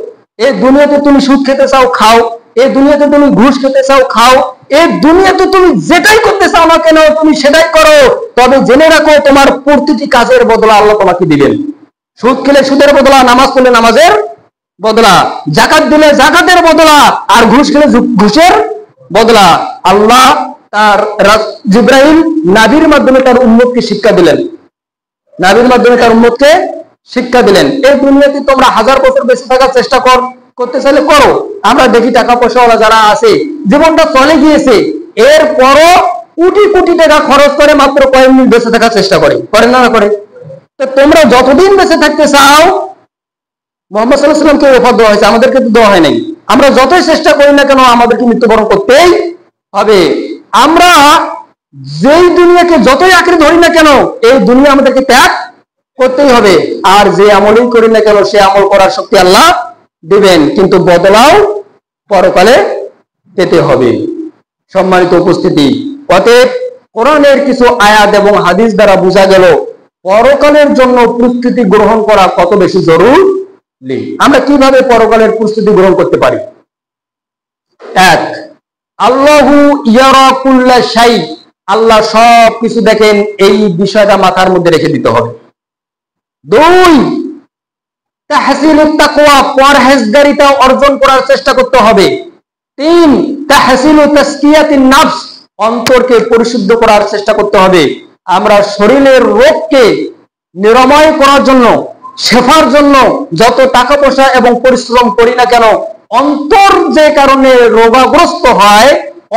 এই দুনিয়াতে তুমি সুদ খেতে চাও খাও, এই দুনিয়াতে তুমি ঘুষ খেতে চাও খাও, এই দুনিয়াতে তুমি যেটাই করতে চাও না কেন তুমি সেটাই করো। তবে জেনে রাখো তোমার প্রতিটি কাজের বদলা আল্লাহ তোমাকে দিবেন। সুদ খেলে সুদের বদলা, নামাজ পড়লে নামাজের বদলা, যাকাত দিলে যাকাতের বদলা, আর ঘুষ খেলে ঘুষের বদলা। আল্লাহ তার জিবরাইল নাবির মাধ্যমে তার উম্মতকে শিক্ষা দিলেন, নাবির মাধ্যমে তার উম্মতকে শিক্ষা দিলেন। এই দুনিয়াতে তোমরা 1000 বছর বেঁচে থাকার চেষ্টা করতে চাইলে করো। আমরা দেখি টাকা পয়সাওয়ালা যারা আছে জীবনটা চলে গিয়েছে, এরপরও কোটি কোটি টাকা খরচ করে মাত্র কয়েক মিনিট বেঁচে থাকার চেষ্টা করে না করে? তো তোমরা যতদিন বেঁচে থাকতে চাও, মুহাম্মদ সাল্লাল্লাহু আলাইহি ওয়াসাল্লামকে ওফাত দেওয়া হয়েছে, আমাদেরকে তো দেওয়া হয় নাই। আমরা যতই চেষ্টা করি না কেন আমাদেরকে মৃত্যুবরণ করতেই হবে। আমরা যেই দুনিয়াকে যতই আঁকড়ে ধরি না কেন এই দুনিয়া আমাদেরকে ত্যাগ করতেই হবে। আর যে আমলই করি না কেন সে আমল করার শক্তি আল্লাহ দিবেন, কিন্তু বদলাও পরকালে পেতে হবে। সম্মানিত উপস্থিতি, অতএব কোরআনের কিছু আয়াত এবং হাদিস দ্বারা বোঝা গেল পরকালের জন্য প্রস্তুতি গ্রহণ করা কত বেশি জরুরি। আমরা কিভাবে পরকালের প্রস্তুতি গ্রহণ করতে পারি? 1, আল্লাহু ইয়ারা কুল্লা শাই, আল্লাহ সব কিছু দেখেন, এই বিষয়টা মাথার মধ্যে রেখে দিতে হবে। 2, তাহসিলুত তাকওয়া, পরহেজগারিতা অর্জন করার চেষ্টা করতে হবে। 3 তাহসিলু তাসকিয়াতিন নফস, অন্তরকে পরিশুদ্ধ করার চেষ্টা করতে হবে। আমরা শরীরের রোগকে নিরাময় করার জন্য, শেফার জন্য যত টাকা পয়সা এবং পরিশ্রম করি না কেন, অন্তর যে কারণে রোগাগ্রস্ত হয়,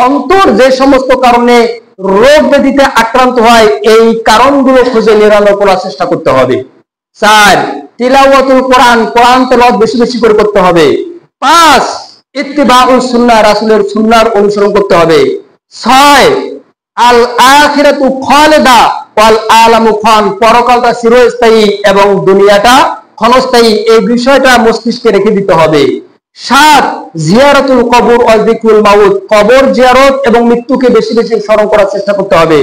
অন্তর যে সমস্ত কারণে রোগ ব্যাধিতে আক্রান্ত হয়, এই কারণগুলো খুঁজে নিরাময় করার চেষ্টা করতে হবে। 4 তিলাওয়াতুল কোরআন, কোরআন তেলাওয়াত বেশি বেশি করে করতে হবে। 5 ইত্তিবাউস সুন্নাহ, রাসূলের সুন্নাহর অনুসরণ করতে হবে। 6 আল আখিরাতু খালিদা ওয়াল আলামু ফান, পরকালটা চিরস্থায়ী এবং দুনিয়াটা ক্ষণস্থায়ী, এই বিষয়টা মস্তিষ্কে রেখে দিতে হবে। 7 জিয়ারাতুল কবর ওয়া যিকরুল মাউত, কবর জিয়ারত এবং মৃত্যুকে বেশি বেশি স্মরণ করার চেষ্টা করতে হবে।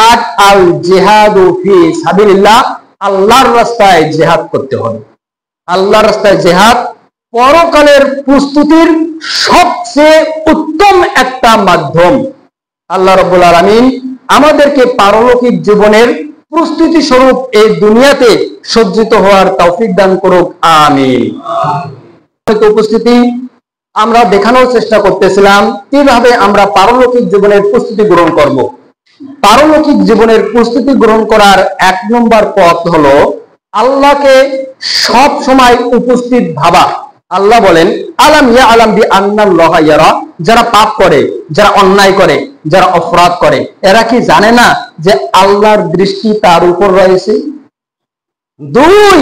8 আল জিহাদু ফি সাবিলিল্লাহ, আল্লাহর রাস্তায় জিহাদ করতে হবে। আল্লাহর রাস্তায় জিহাদ পরকালের প্রস্তুতির সবচেয়ে উত্তম একটা মাধ্যম। আল্লাহ রাব্বুল আলামিন আমাদেরকে পারলৌকিক জীবনের প্রস্তুতি স্বরূপ এই দুনিয়াতে সজ্জিত হওয়ার তৌফিক দান করুক, আমিন। উপস্থিতি, আমরা দেখানোর চেষ্টা করতেছিলাম কিভাবে আমরা পারলৌকিক জীবনের প্রস্তুতি গ্রহণ করব। পারলৌকিক জীবনের প্রস্তুতি গ্রহণ করার 1 নম্বর পথ হলো আল্লাহকে সব সময় উপস্থিত ভাবা। আল্লাহ বলেন, আলাম ইয়ালাম বি আন্নাল্লাহা ইয়ারা, যারা পাপ করে, যারা অন্যায় করে, যারা অপরাধ করে, এরা কি জানে না যে আল্লাহর দৃষ্টি তার উপর রয়েছে? 2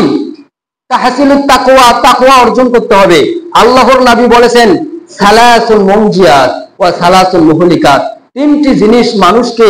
তাহসিলুত তাকওয়া, তাকওয়া অর্জন করতে হবে। আল্লাহর নবী বলেছেন, সালাসুল মুনজিয়াত ওয়া সালাসুল মুহলিকাত, 3টি জিনিস মানুষকে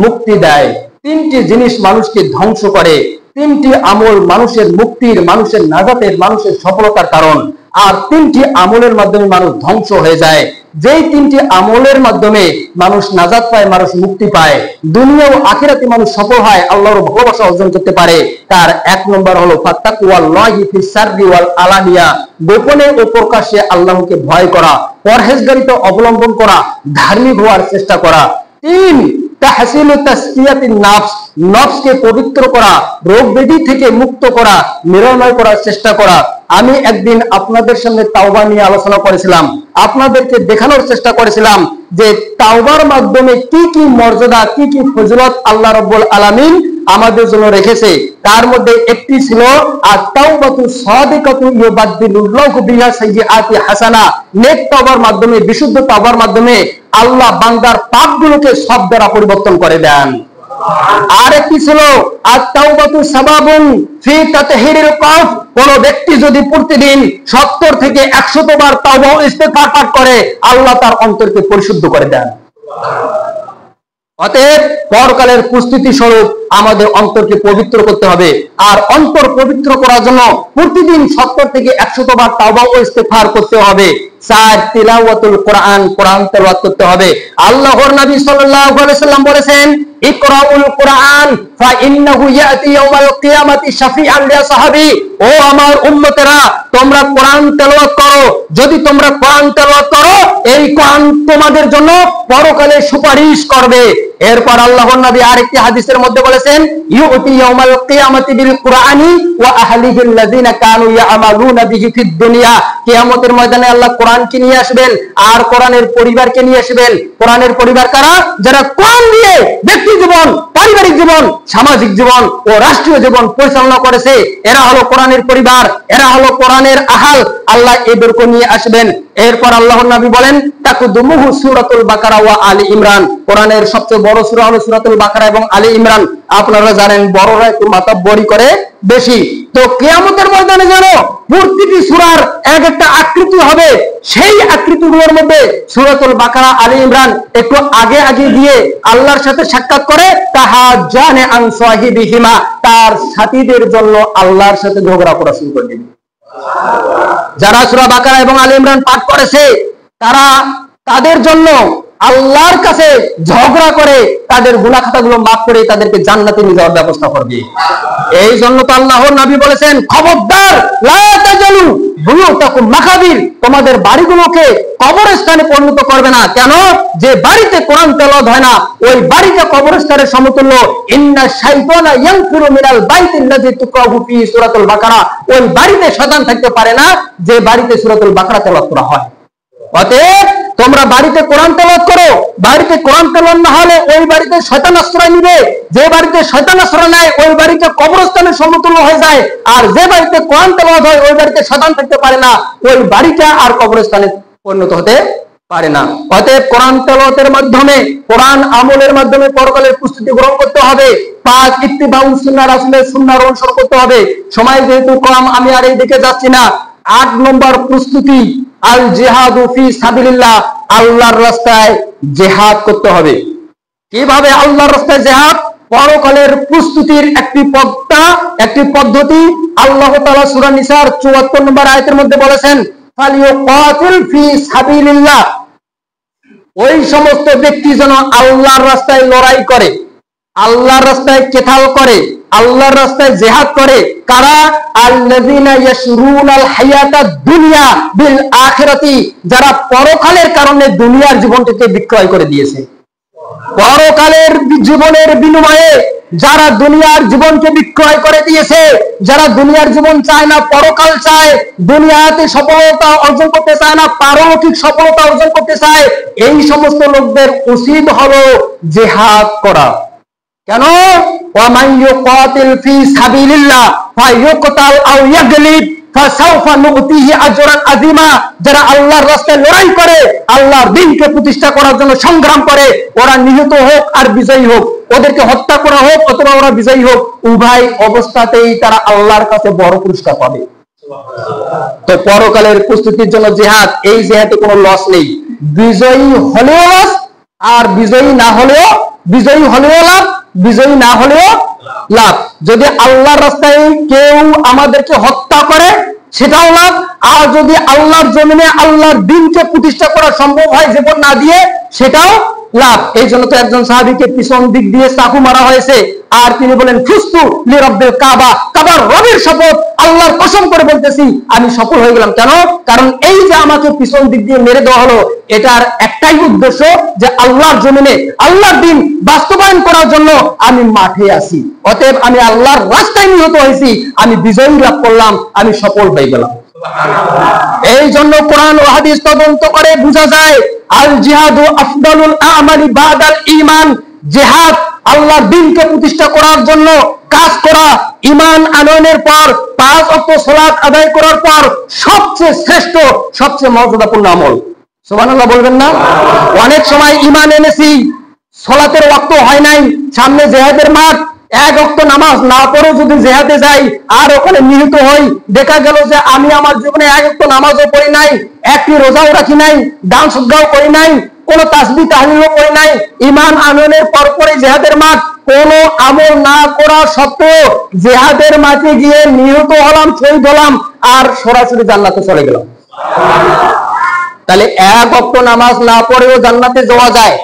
মুক্তি দেয়, 3টি জিনিস মানুষকে ধ্বংস করে, 3টি আমল মানুষের মুক্তির, মানুষের নাজাতের, মানুষের সফলতার কারণ। আর 3টি আমলের মাধ্যমে মানুষ ধ্বংস হয়ে যায়। যেই 3টি আমলের মাধ্যমে মানুষ নাজাত পায়, মানুষ মুক্তি পায়, দুনিয়া ও আখিরাতে মানুষ সফল হয়, আল্লাহর ভালোবাসা অর্জন করতে পারে, তার 1 নম্বর হলো ফাত্তাকুল্লাহি ফিস সাররি ওয়াল আলানিয়া, গোপনে ও প্রকাশ্যে আল্লাহকে ভয় করা, পরহেজগারিতা অবলম্বন করা, ধার্মিক হওয়ার চেষ্টা করা। 3 তাহসিলু তাসকিয়াতিন নফস, নফসকে পবিত্র করা, রোগ ব্যাধি থেকে মুক্ত করা, নিরাময় করার চেষ্টা করা। আমি একদিন আপনাদের সামনে তাওবা নিয়ে আলোচনা করেছিলাম, আপনাদেরকে দেখানোর চেষ্টা করেছিলাম যে তাওবার মাধ্যমে কি কি মর্যাদা, কি কি ফজিলত আল্লাহ রাব্বুল আলামিন আমাদের জন্য রেখেছে। তার মধ্যে একটি ছিল আত-তাওবাতু সাদিকাতু ইউবাদদিলুল্লাহু বিহা সাইয়্যাতি হাসানা, নেক তাওবার মাধ্যমে, বিশুদ্ধ তাওবার মাধ্যমে আল্লাহ বান্দার পাপগুলোকে সব দ্বারা পরিবর্তন করে দেন। আরেকটি ছিল আত-তাওবাতু সাবাবুন ফি তাতহিরিল কলব, কোন ব্যক্তি যদি প্রতিদিন 70 থেকে 100 বার তাওবা ও ইস্তিগফার পাঠ করে, আল্লাহ তার অন্তরকে পরিশুদ্ধ করে দেন। অতএব পরকালের প্রস্তুতি স্বরূপ আমাদের অন্তরকে পবিত্র করতে হবে। আর অন্তর পবিত্র করার জন্য প্রতিদিন 70 থেকে 100 বার তাওবা ও ইস্তিগফার করতে হবে। 4 তিলাওয়াতুল কোরআন, কোরআন তেলাওয়াত করতে হবে। আল্লাহর নবী সাল্লাল্লাহু আলাইহি সাল্লাম বলেছেন, ইকরাউল কোরআন ফা ইন্নাহু ইয়াতি ইয়াউমাল কিয়ামাতি শাফিআন লি আসহাবি, ও আমার উম্মতেরা, তোমরা কোরআন তেলাওয়াত করো। যদি তোমরা কোরআন তেলাওয়াত করো, এই কোরআন তোমাদের জন্য পরকালে সুপারিশ করবে। এরপর আল্লাহর নবী আরেকটি হাদিসের মধ্যে বলেছেন, ইউতি ইয়াউমাল কিয়ামাতি বিল কুরআনি ওয়া আহলিহিল লাযিনা কানু ইয়ামালুনা বিহি ফিদ দুনিয়া, কিয়ামতের ময়দানে আল্লাহ কোরআনকে নিয়ে আসবেন আর কোরআনের পরিবারকে নিয়ে আসবেন। কোরআনের পরিবার কারা? যারা কোরআন দিয়ে ব্যক্তি জীবন, পারিবারিক জীবন, সামাজিক জীবন ও রাষ্ট্রীয় জীবন পরিচালনা করেছে, এরা হলো কোরআনের পরিবার, এরা হলো কোরআনের আহাল। আল্লাহ এদেরকে নিয়ে আসবেন। এরপর আল্লাহর নবী বলেন, তাকুদুমুহু সূরাতুল বাকারা ওয়া আলী ইমরান, কোরআনের সবচেয়ে বড় সূরা হলো সূরাতুল বাকারা এবং আলী ইমরান। আপনারা জানেন বড়রা একটু মাতাব্বরি করে বেশি। তো কিয়ামতের ময়দানে জানো প্রতিটি সূরার এক একটা আকৃতি হবে, সেই আকৃতিগুলোর মধ্যে সূরাতুল বাকারা, আলী ইমরান একটু আগে আগে দিয়ে আল্লাহর সাথে সাক্ষাৎ করে, তাহাজ্জানে আন সাহিবিহিমা, তার সাথীদের জন্য আল্লাহর সাথে ঝগড়া করা শুরু করে দিবে। যারা সূরা বাকারা এবং আলী ইমরান পাঠ করেছে, তারা তাদের জন্য আল্লাহর কাছে ঝগড়া করে তাদের গুনাহ খাতাগুলো মাফ করে তাদেরকে জান্নাতে নিয়ে যাওয়ার ব্যবস্থা করবে। এই জন্য তো আল্লাহর নবী বলেছেন, খবরদার লা তাজালু বুয়ুতাকুম মাকাবির, তোমাদের বাড়িগুলোকে কবরস্থানে পরিণত করবে না। কেন? যে বাড়িতে কোরআন তেলাওয়াত হয় না, ওই বাড়িটা কবরস্থানের সমতুল্য। ইন্না শাইতানা ইয়ানফিরু মিনাল বাইতিল্লাযী তুকরাহু ফি সূরাতুল বাকারা, ওই বাড়িতে শয়তান থাকতে পারে না যে বাড়িতে সূরাতুল বাকারা তেলাওয়াত করা হয়। অতএব তোমরা বাড়িতে কোরআন তেলাওয়াত করো, বাড়িতে কোরআন তেলাওয়াত না হলে ওই বাড়িতে শয়তান আশ্রয় নিবে, যে বাড়িতে শয়তান আশ্রয় নেয় ওই বাড়িটা কবরস্থানের সমতুল্য হয়ে যায়। আর যে বাড়িতে কোরআন তেলাওয়াত হয় ওই বাড়িতে শয়তান থাকতে পারে না, ওই বাড়িটা আর কবরস্থানে পরিণত হতে পারে না। অতএব কোরআন তেলাওয়াতের মাধ্যমে, কোরআন আমলের মাধ্যমে পরকালের প্রস্তুতি গ্রহণ করতে হবে। 5 ইত্তিবাউ সুন্নাহ, রাসূলের সুন্নাহর অনুসরণ করতে হবে। সময় যেহেতু কম, আমি আর এই দিকে যাচ্ছি না। 8 নম্বর প্রস্তুতি, আল জিহাদু ফি সাবিলিল্লাহ, আল্লাহর রাস্তায় জিহাদ করতে হবে। কিভাবে আল্লাহর রাস্তায় জিহাদ? পরকালের প্রস্তুতির একটি পদ্ধতি আল্লাহ তাআলা সূরা নিসার 74 নম্বর আয়াতের মধ্যে বলেছেন, ফালিয়ুকাতিল ফি সাবিলিল্লাহ, ওই সমস্ত ব্যক্তি যেন আল্লাহর রাস্তায় লড়াই করে, আল্লাহর রাস্তায় কেতাল করে, আল্লাহর রাস্তায় জিহাদ করে। কারা? আল্লাযিনা ইয়াশরুনাল হায়াতাদ দুনিয়া বিল আখিরাতি, যারা পরকালের কারণে দুনিয়ার জীবনটাকে বিক্রয় করে দিয়েছে। পরকালের জীবনের বিনিময়ে যারা দুনিয়ার জীবনকে বিক্রয় করে দিয়েছে, যারা দুনিয়ার জীবন চায় না, পরকাল চায়, দুনিয়াতে সফলতা অর্জন করতে চায় না, পারলৌকিক সফলতা অর্জন করতে চায়, এই সমস্ত লোকদের উচিত হলো জিহাদ করা। কেন? ওয়ামান ইউকাতিল ফি সাবিলিল্লাহ ফায়ুকতাল আও ইয়াগলিব ফাসাউফা নুতিহি আজরান আযীমা, যারা আল্লাহর রাস্তায় লড়াই করে, আল্লাহর দ্বীনকে প্রতিষ্ঠা করার জন্য সংগ্রাম করে, ওরা নিহত হোক আর বিজয়ী হোক, ওদেরকে হত্যা করা হোক অথবা ওরা বিজয়ী হোক, উভয় অবস্থাতেই তারা আল্লাহর কাছে বড় পুরস্কার পাবে। তো পরকালের প্রস্তুতির জন্য জিহাদ, এই জিহাদে কোনো লস নেই। বিজয়ী হলেও লস, আর বিজয়ী হলেও লাভ, বিজয়ী না হলেও লাভ। যদি আল্লাহর রাস্তায় কেউ আমাদেরকে হত্যা করে সেটাও লাভ, আর যদি আল্লাহর জমিনে আল্লাহর দ্বীনকে প্রতিষ্ঠা করা সম্ভব হয় জীবন না দিয়ে, সেটাও লাভ। এই জন্য তো একজন সাহাবীকে পিছন দিক দিয়ে চাকু মারা হয়েছে, আর তিনি বলেন, ফুস্তু লিরাব্বিল কাবা, কাবার রবের শপথ, আল্লাহর কসম করে বলতেছি আমি সফল হয়ে গেলাম। কেন? কারণ এই যে আমাকে পিছন দিক দিয়ে মেরে দেওয়া হলো, এটার একটাই উদ্দেশ্য যে আল্লাহর জমিনে আল্লাহর দ্বীন বাস্তবায়ন করার জন্য আমি মাঠে আছি। অতএব আমি আল্লাহর রাস্তায় নিহত হয়েছি, আমি বিজয় লাভ করলাম, আমি সফল হয়ে গেলাম। এই জন্য কোরআন ও হাদিস তদন্ত করে বোঝা যায়, আল জিহাদু আফদালুল আমালি বাদাল ঈমান, জিহাদ আল্লাহর দ্বীনকে প্রতিষ্ঠা করার জন্য কাজ করা, ঈমান আনয়নের পর 5 ওয়াক্ত সালাত আদায় করার পর সবচেয়ে শ্রেষ্ঠ, সবচেয়ে মর্যাদাপূর্ণ আমল। সুবহানাল্লাহ বলবেন না? অনেক সময় ঈমান এনেছি, সালাতের ওয়াক্ত হয় নাই, সামনে জিহাদের মাঠ, 1 ওয়াক্ত নামাজ না পড়ে যদি জিহাদে যাই আর ওখানে নিহত হই, দেখা গেল যে আমি আমার জীবনে 1 ওয়াক্ত নামাজও পড়ি নাই, একটি রোজাও রাখি নাই, দান সদকাও করি নাই, কোন তাসবিহ তাহলিলও করি নাই, ঈমান আনয়নের পরপরই জিহাদের মাঠ, কোন আমল না করা সত্ত্বেও জিহাদের মাঠে গিয়ে নিহত হলাম, শহীদ হলাম, আর সরাসরি জান্নাতে চলে গেলাম। তাহলে 1 ওয়াক্ত নামাজ না পড়েও জান্নাতে যাওয়া যায়,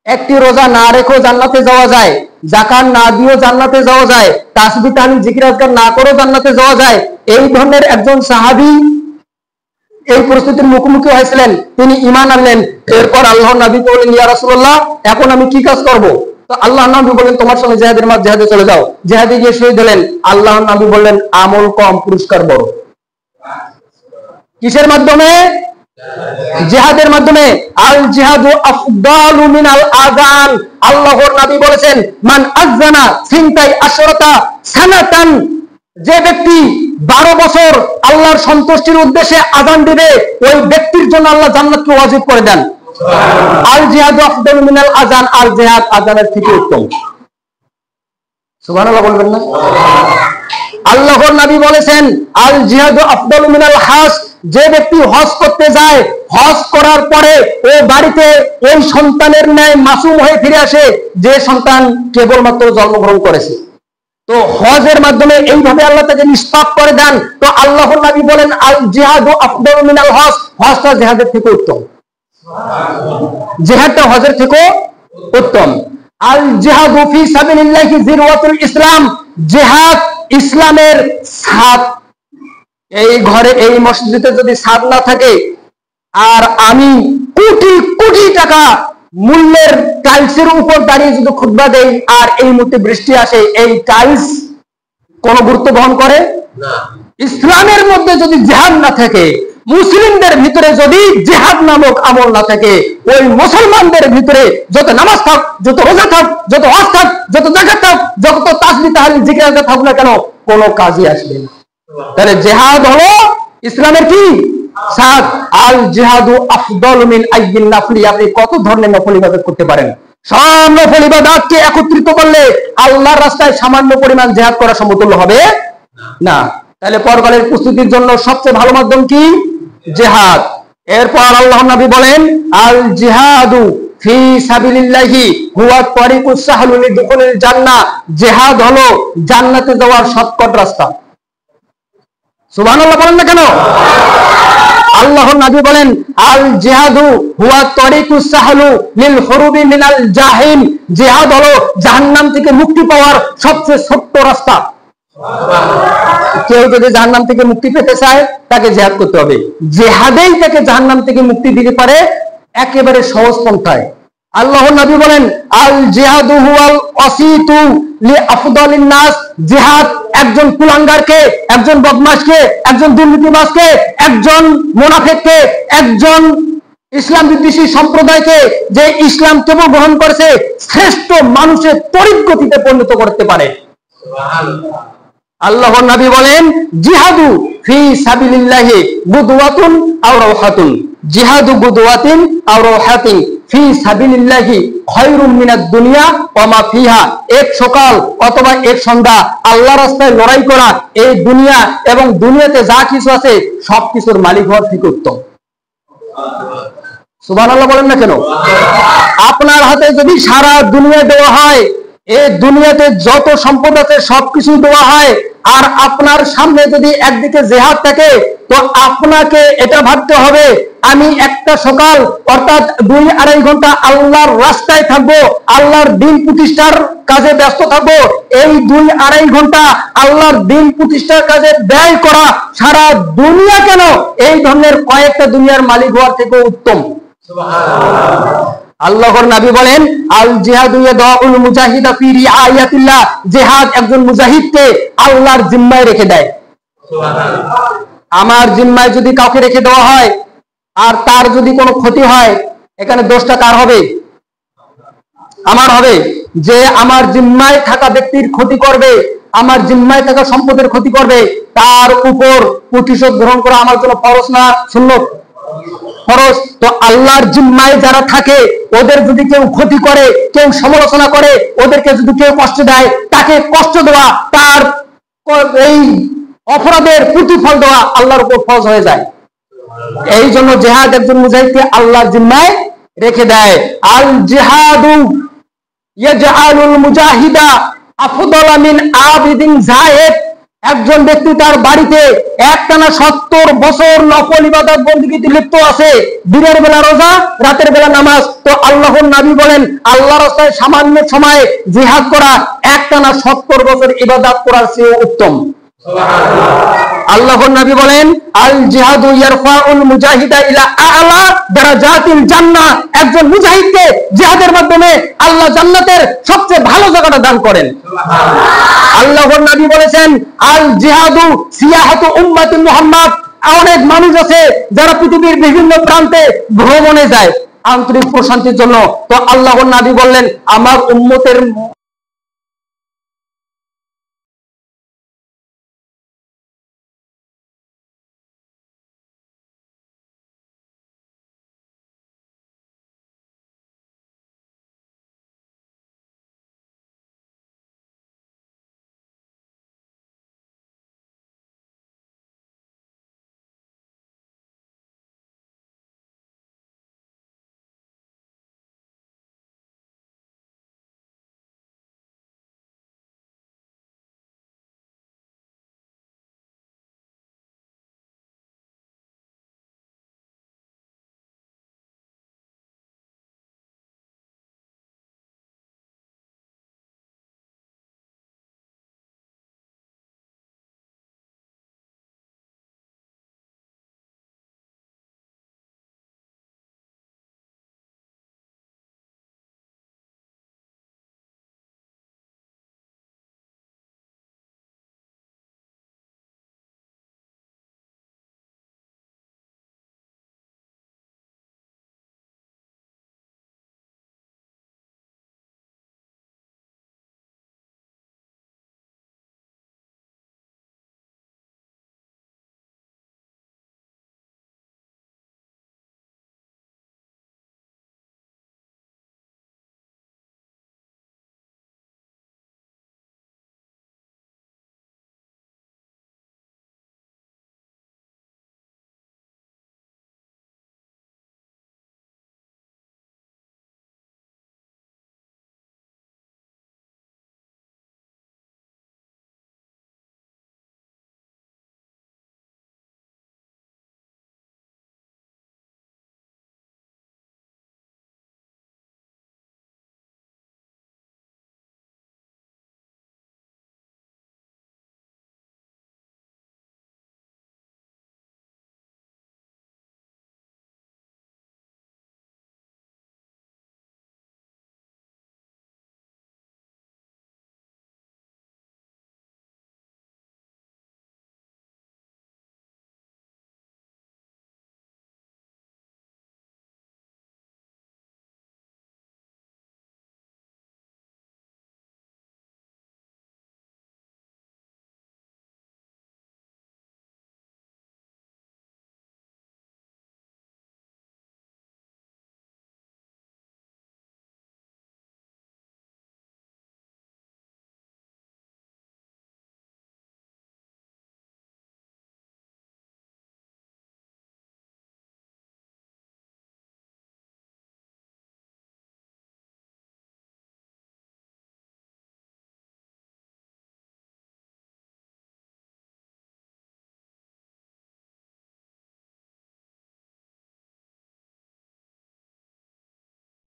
একটি রোজা না রেখেও জান্নাতে যাওয়া যায়, যাকাত না দিয়েও জান্নাতে যাওয়া যায়, তাসবিহ তাহলিল জিকির আজকার না করেও জান্নাতে যাওয়া যায়। এই ধরনের একজন সাহাবী এই পরিস্থিতির মুখোমুখি হয়েছিলেন, তিনি ঈমান আনলেন। এরপর আল্লাহর নবী বললেন, ইয়া রাসূলুল্লাহ, এখন আমি কি কাজ করব? তো আল্লাহর নবী বললেন, তোমার সঙ্গে জিহাদের মাঠ, জিহাদে চলে যাও। জিহাদে গিয়ে শহীদ হলেন। আল্লাহর নবী বললেন, আমল কম, পুরস্কার বড়। কিসের মাধ্যমে? জিহাদের মাধ্যমে। আল জিহাদু আফদালু মিনাল আযান, আল্লাহর নবী বলেছেন, মান আযানা সিনতাই আশরাতা সানাতান, যে ব্যক্তি 12 বছর আল্লাহর সন্তুষ্টির উদ্দেশ্যে আযান দিবে, ওই ব্যক্তির জন্য আল্লাহ জান্নাতকে ওয়াজিব করে দেন। আল জিহাদু আফদালু মিনাল আযান, আল জিহাদ আযানের থেকে উত্তম। সুবহানাল্লাহ বলবেন না? আল্লাহর নবী বলেছেন, আল জিহাদু আফদালু মিনাল হজ, যে ব্যক্তি হজ করতে যায়, হজ করার পরে ও বাড়িতে ওই সন্তানের ন্যায় মাসুম হয়ে ফিরে আসে, যে সন্তান কেবলমাত্র জন্মগ্রহণ করেছে। তো হজের মাধ্যমে এইভাবে আল্লাহ তাকে নিষ্পাপ করে দেন। তো আল্লাহর নবী বলেন, আল জিহাদু আফদালু মিনাল হজ, হজটা জিহাদের থেকে উত্তম, জিহাদটা হজের থেকে উত্তম। আল জিহাদু ফি সাবিলিল্লাহি যিরওয়াতুল ইসলাম, জিহাদ ইসলামের ছাদ। এই ঘরে, এই মসজিদে যদি ছাদ না থাকে, আর আমি কোটি কোটি টাকা মূল্যের টাইলসের উপর দাঁড়িয়ে যদি খুতবা দেই, আর এই মুহূর্তে বৃষ্টি আসে, এই টাইলস কোন গুরুত্ব বহন করে না। ইসলামের মধ্যে যদি জিহাদ না থাকে, মুসলিমদের ভিতরে যদি জিহাদ নামক আমল না থাকে, ওই মুসলমানদের ভিতরে যত নামাজ থাক, যত রোজা থাক, যত হজ থাক, যত যাকাত থাক, যত তাসবিহ তাহলিল জিকির থাক না কেন, কোনো কাজই আসবে না। তাহলে জিহাদ হলো ইসলামের কি ছাদ। আল জিহাদু আফদালু মিন আইয়িন নাফলি, আপনি কত ধরনের নফল ইবাদত করতে পারেন। সব নফল ইবাদতকে একত্রিত করলে আল্লাহর রাস্তায় সামান্য পরিমাণ জিহাদ করা সমতুল্য হবে না। তাহলে পরকালের প্রস্তুতির জন্য সবচেয়ে ভালো মাধ্যম কি? জিহাদ। এরপর আল্লাহর নবী বলেন, আল জিহাদু ফি সাবিলিল্লাহি হুয়া তারিকুস সাহলু লিদুখুলিল জান্নাহ, জিহাদ হলো জান্নাতে যাওয়ার শর্টকাট রাস্তা। সুবহানাল্লাহ বলেন না কেন? আল্লাহর নবী বলেন, আল জিহাদু হুয়া তারিকুস সাহলু লিল হুরুবি মিনাল জাহিম, জিহাদ হলো জাহান্নাম থেকে মুক্তি পাওয়ার সবচেয়ে ছোট্ট রাস্তা। কেউ যদি জাহান্নাম থেকে মুক্তি পেতে চায়, তাকে জিহাদ করতে হবে। জিহাদেই তাকে জাহান্নাম থেকে মুক্তি দিতে পারে একেবারে সহজ পন্থায়। আল্লাহর নবী বলেন, আল জিহাদু হুয়াল ওয়াসিতু লিআফদালিন নাস, জিহাদ একজন কুলাঙ্গারকে, একজন বদমাশকে, একজন দুর্নীতিবাজকে, একজন মুনাফিককে, একজন ইসলাম বিদ্বেষী সম্প্রদায়কে, যে ইসলাম কেবল গ্রহণ করেছে, শ্রেষ্ঠ মানুষের তরিকগতিতে পরিণত করতে পারে। আল্লাহর নবী বলেন, জিহাদু ফি সাবিলিল্লাহি গুদওয়াতুন আও রাওহাতুন, জিহাদু গুদওয়াতিন আও রাওহাতিন ফি সাবিলিল্লাহি খায়রুম মিনাদ দুনিয়া ওয়া মা ফিহা, এক সকাল অথবা এক সন্ধ্যা আল্লাহর রাস্তায় লড়াই করা, এই দুনিয়া এবং দুনিয়াতে যা কিছু আছে সবকিছুর মালিক হওয়ার থেকে উত্তম। সুবহানাল্লাহ বলেন না কেন? আপনার হাতে যদি সারা দুনিয়া দেওয়া হয়, এই দুনিয়াতে যত সম্পদ আছে সবকিছু দেওয়া হয়, আর আপনার সামনে যদি একদিকে জিহাদ থাকে, তো আপনাকে এটা ভাবতে হবে, আমি একটা সকাল অর্থাৎ 2-2.5 ঘন্টা আল্লাহর রাস্তায় থাকবো, আল্লাহর দিন প্রতিষ্ঠার কাজে ব্যস্ত থাকবো। এই 2-2.5 ঘন্টা আল্লাহর দিন প্রতিষ্ঠার কাজে ব্যয় করা সারা দুনিয়া কেন, এই ধরনের কয়েকটা দুনিয়ার মালিক হওয়ার থেকে উত্তম। আল্লাহর নবী বলেন, আল জিহাদু ইয়াদাউল মুজাহিদা ফি রিআয়াতিল্লাহ, জিহাদ একজন মুজাহিদকে আল্লাহর জিম্মায় রেখে দেয়। সুবহানাল্লাহ। আমার জিম্মায় যদি কাউকে রেখে দেওয়া হয়, আর তার যদি কোনো ক্ষতি হয়, এখানে দোষটা কার হবে? আমার হবে। যে আমার জিম্মায় থাকা ব্যক্তির ক্ষতি করবে, আমার জিম্মায় থাকা সম্পদের ক্ষতি করবে, তার উপর প্রতিশোধ গ্রহণ করা আমার জন্য ফরজ না সুন্নত? ফরজ। তো আল্লাহর জিম্মায় যারা থাকে, ওদের যদি কেউ ক্ষতি করে, কেউ সমালোচনা করে, ওদেরকে যদি কেউ কষ্ট দেয়, তাকে কষ্ট দেওয়া, তার এই অপরাধের প্রতিফল দেওয়া আল্লাহর উপর ফরজ হয়ে যায়। এই জন্য জিহাদ একজন মুজাহিদকে আল্লাহর জিম্মায় রেখে দেয়। আল জিহাদু ইয়াজআলুল মুজাহিদা আফদালা মিন আবিদিন যায়েদ, একজন ব্যক্তি তার বাড়িতে একটানা 70 বছর নফল ইবাদত বন্দেগীতে লিপ্ত আছে, দিনের বেলা রোজা, রাতের বেলা নামাজ, তো আল্লাহর নবী বলেন, আল্লাহর রাস্তায় সামান্য সময়ে জিহাদ করা একটানা 70 বছর ইবাদত করার চেয়ে উত্তম। সুবহানাল্লাহ। আল্লাহর নবী বলেন, আল জিহাদু ইয়ারফাউল মুজাহিদা ইলা আ'লা দারাজাতিল জান্নাহ, একজন মুজাহিদকে জিহাদের মাধ্যমে আল্লাহ জান্নাতের সবচেয়ে ভালো জায়গাটা দান করেন। সুবহানাল্লাহ। আল্লাহর নবী বলেছেন, আল জিহাদু সিয়াহাতু উম্মতি মুহাম্মদ, অনেক মানুষ আছে যারা পৃথিবীর বিভিন্ন প্রান্তে ভ্রমণে যায় আন্তরিক প্রশান্তির জন্য, তো আল্লাহর নবী বললেন, আমার উম্মতের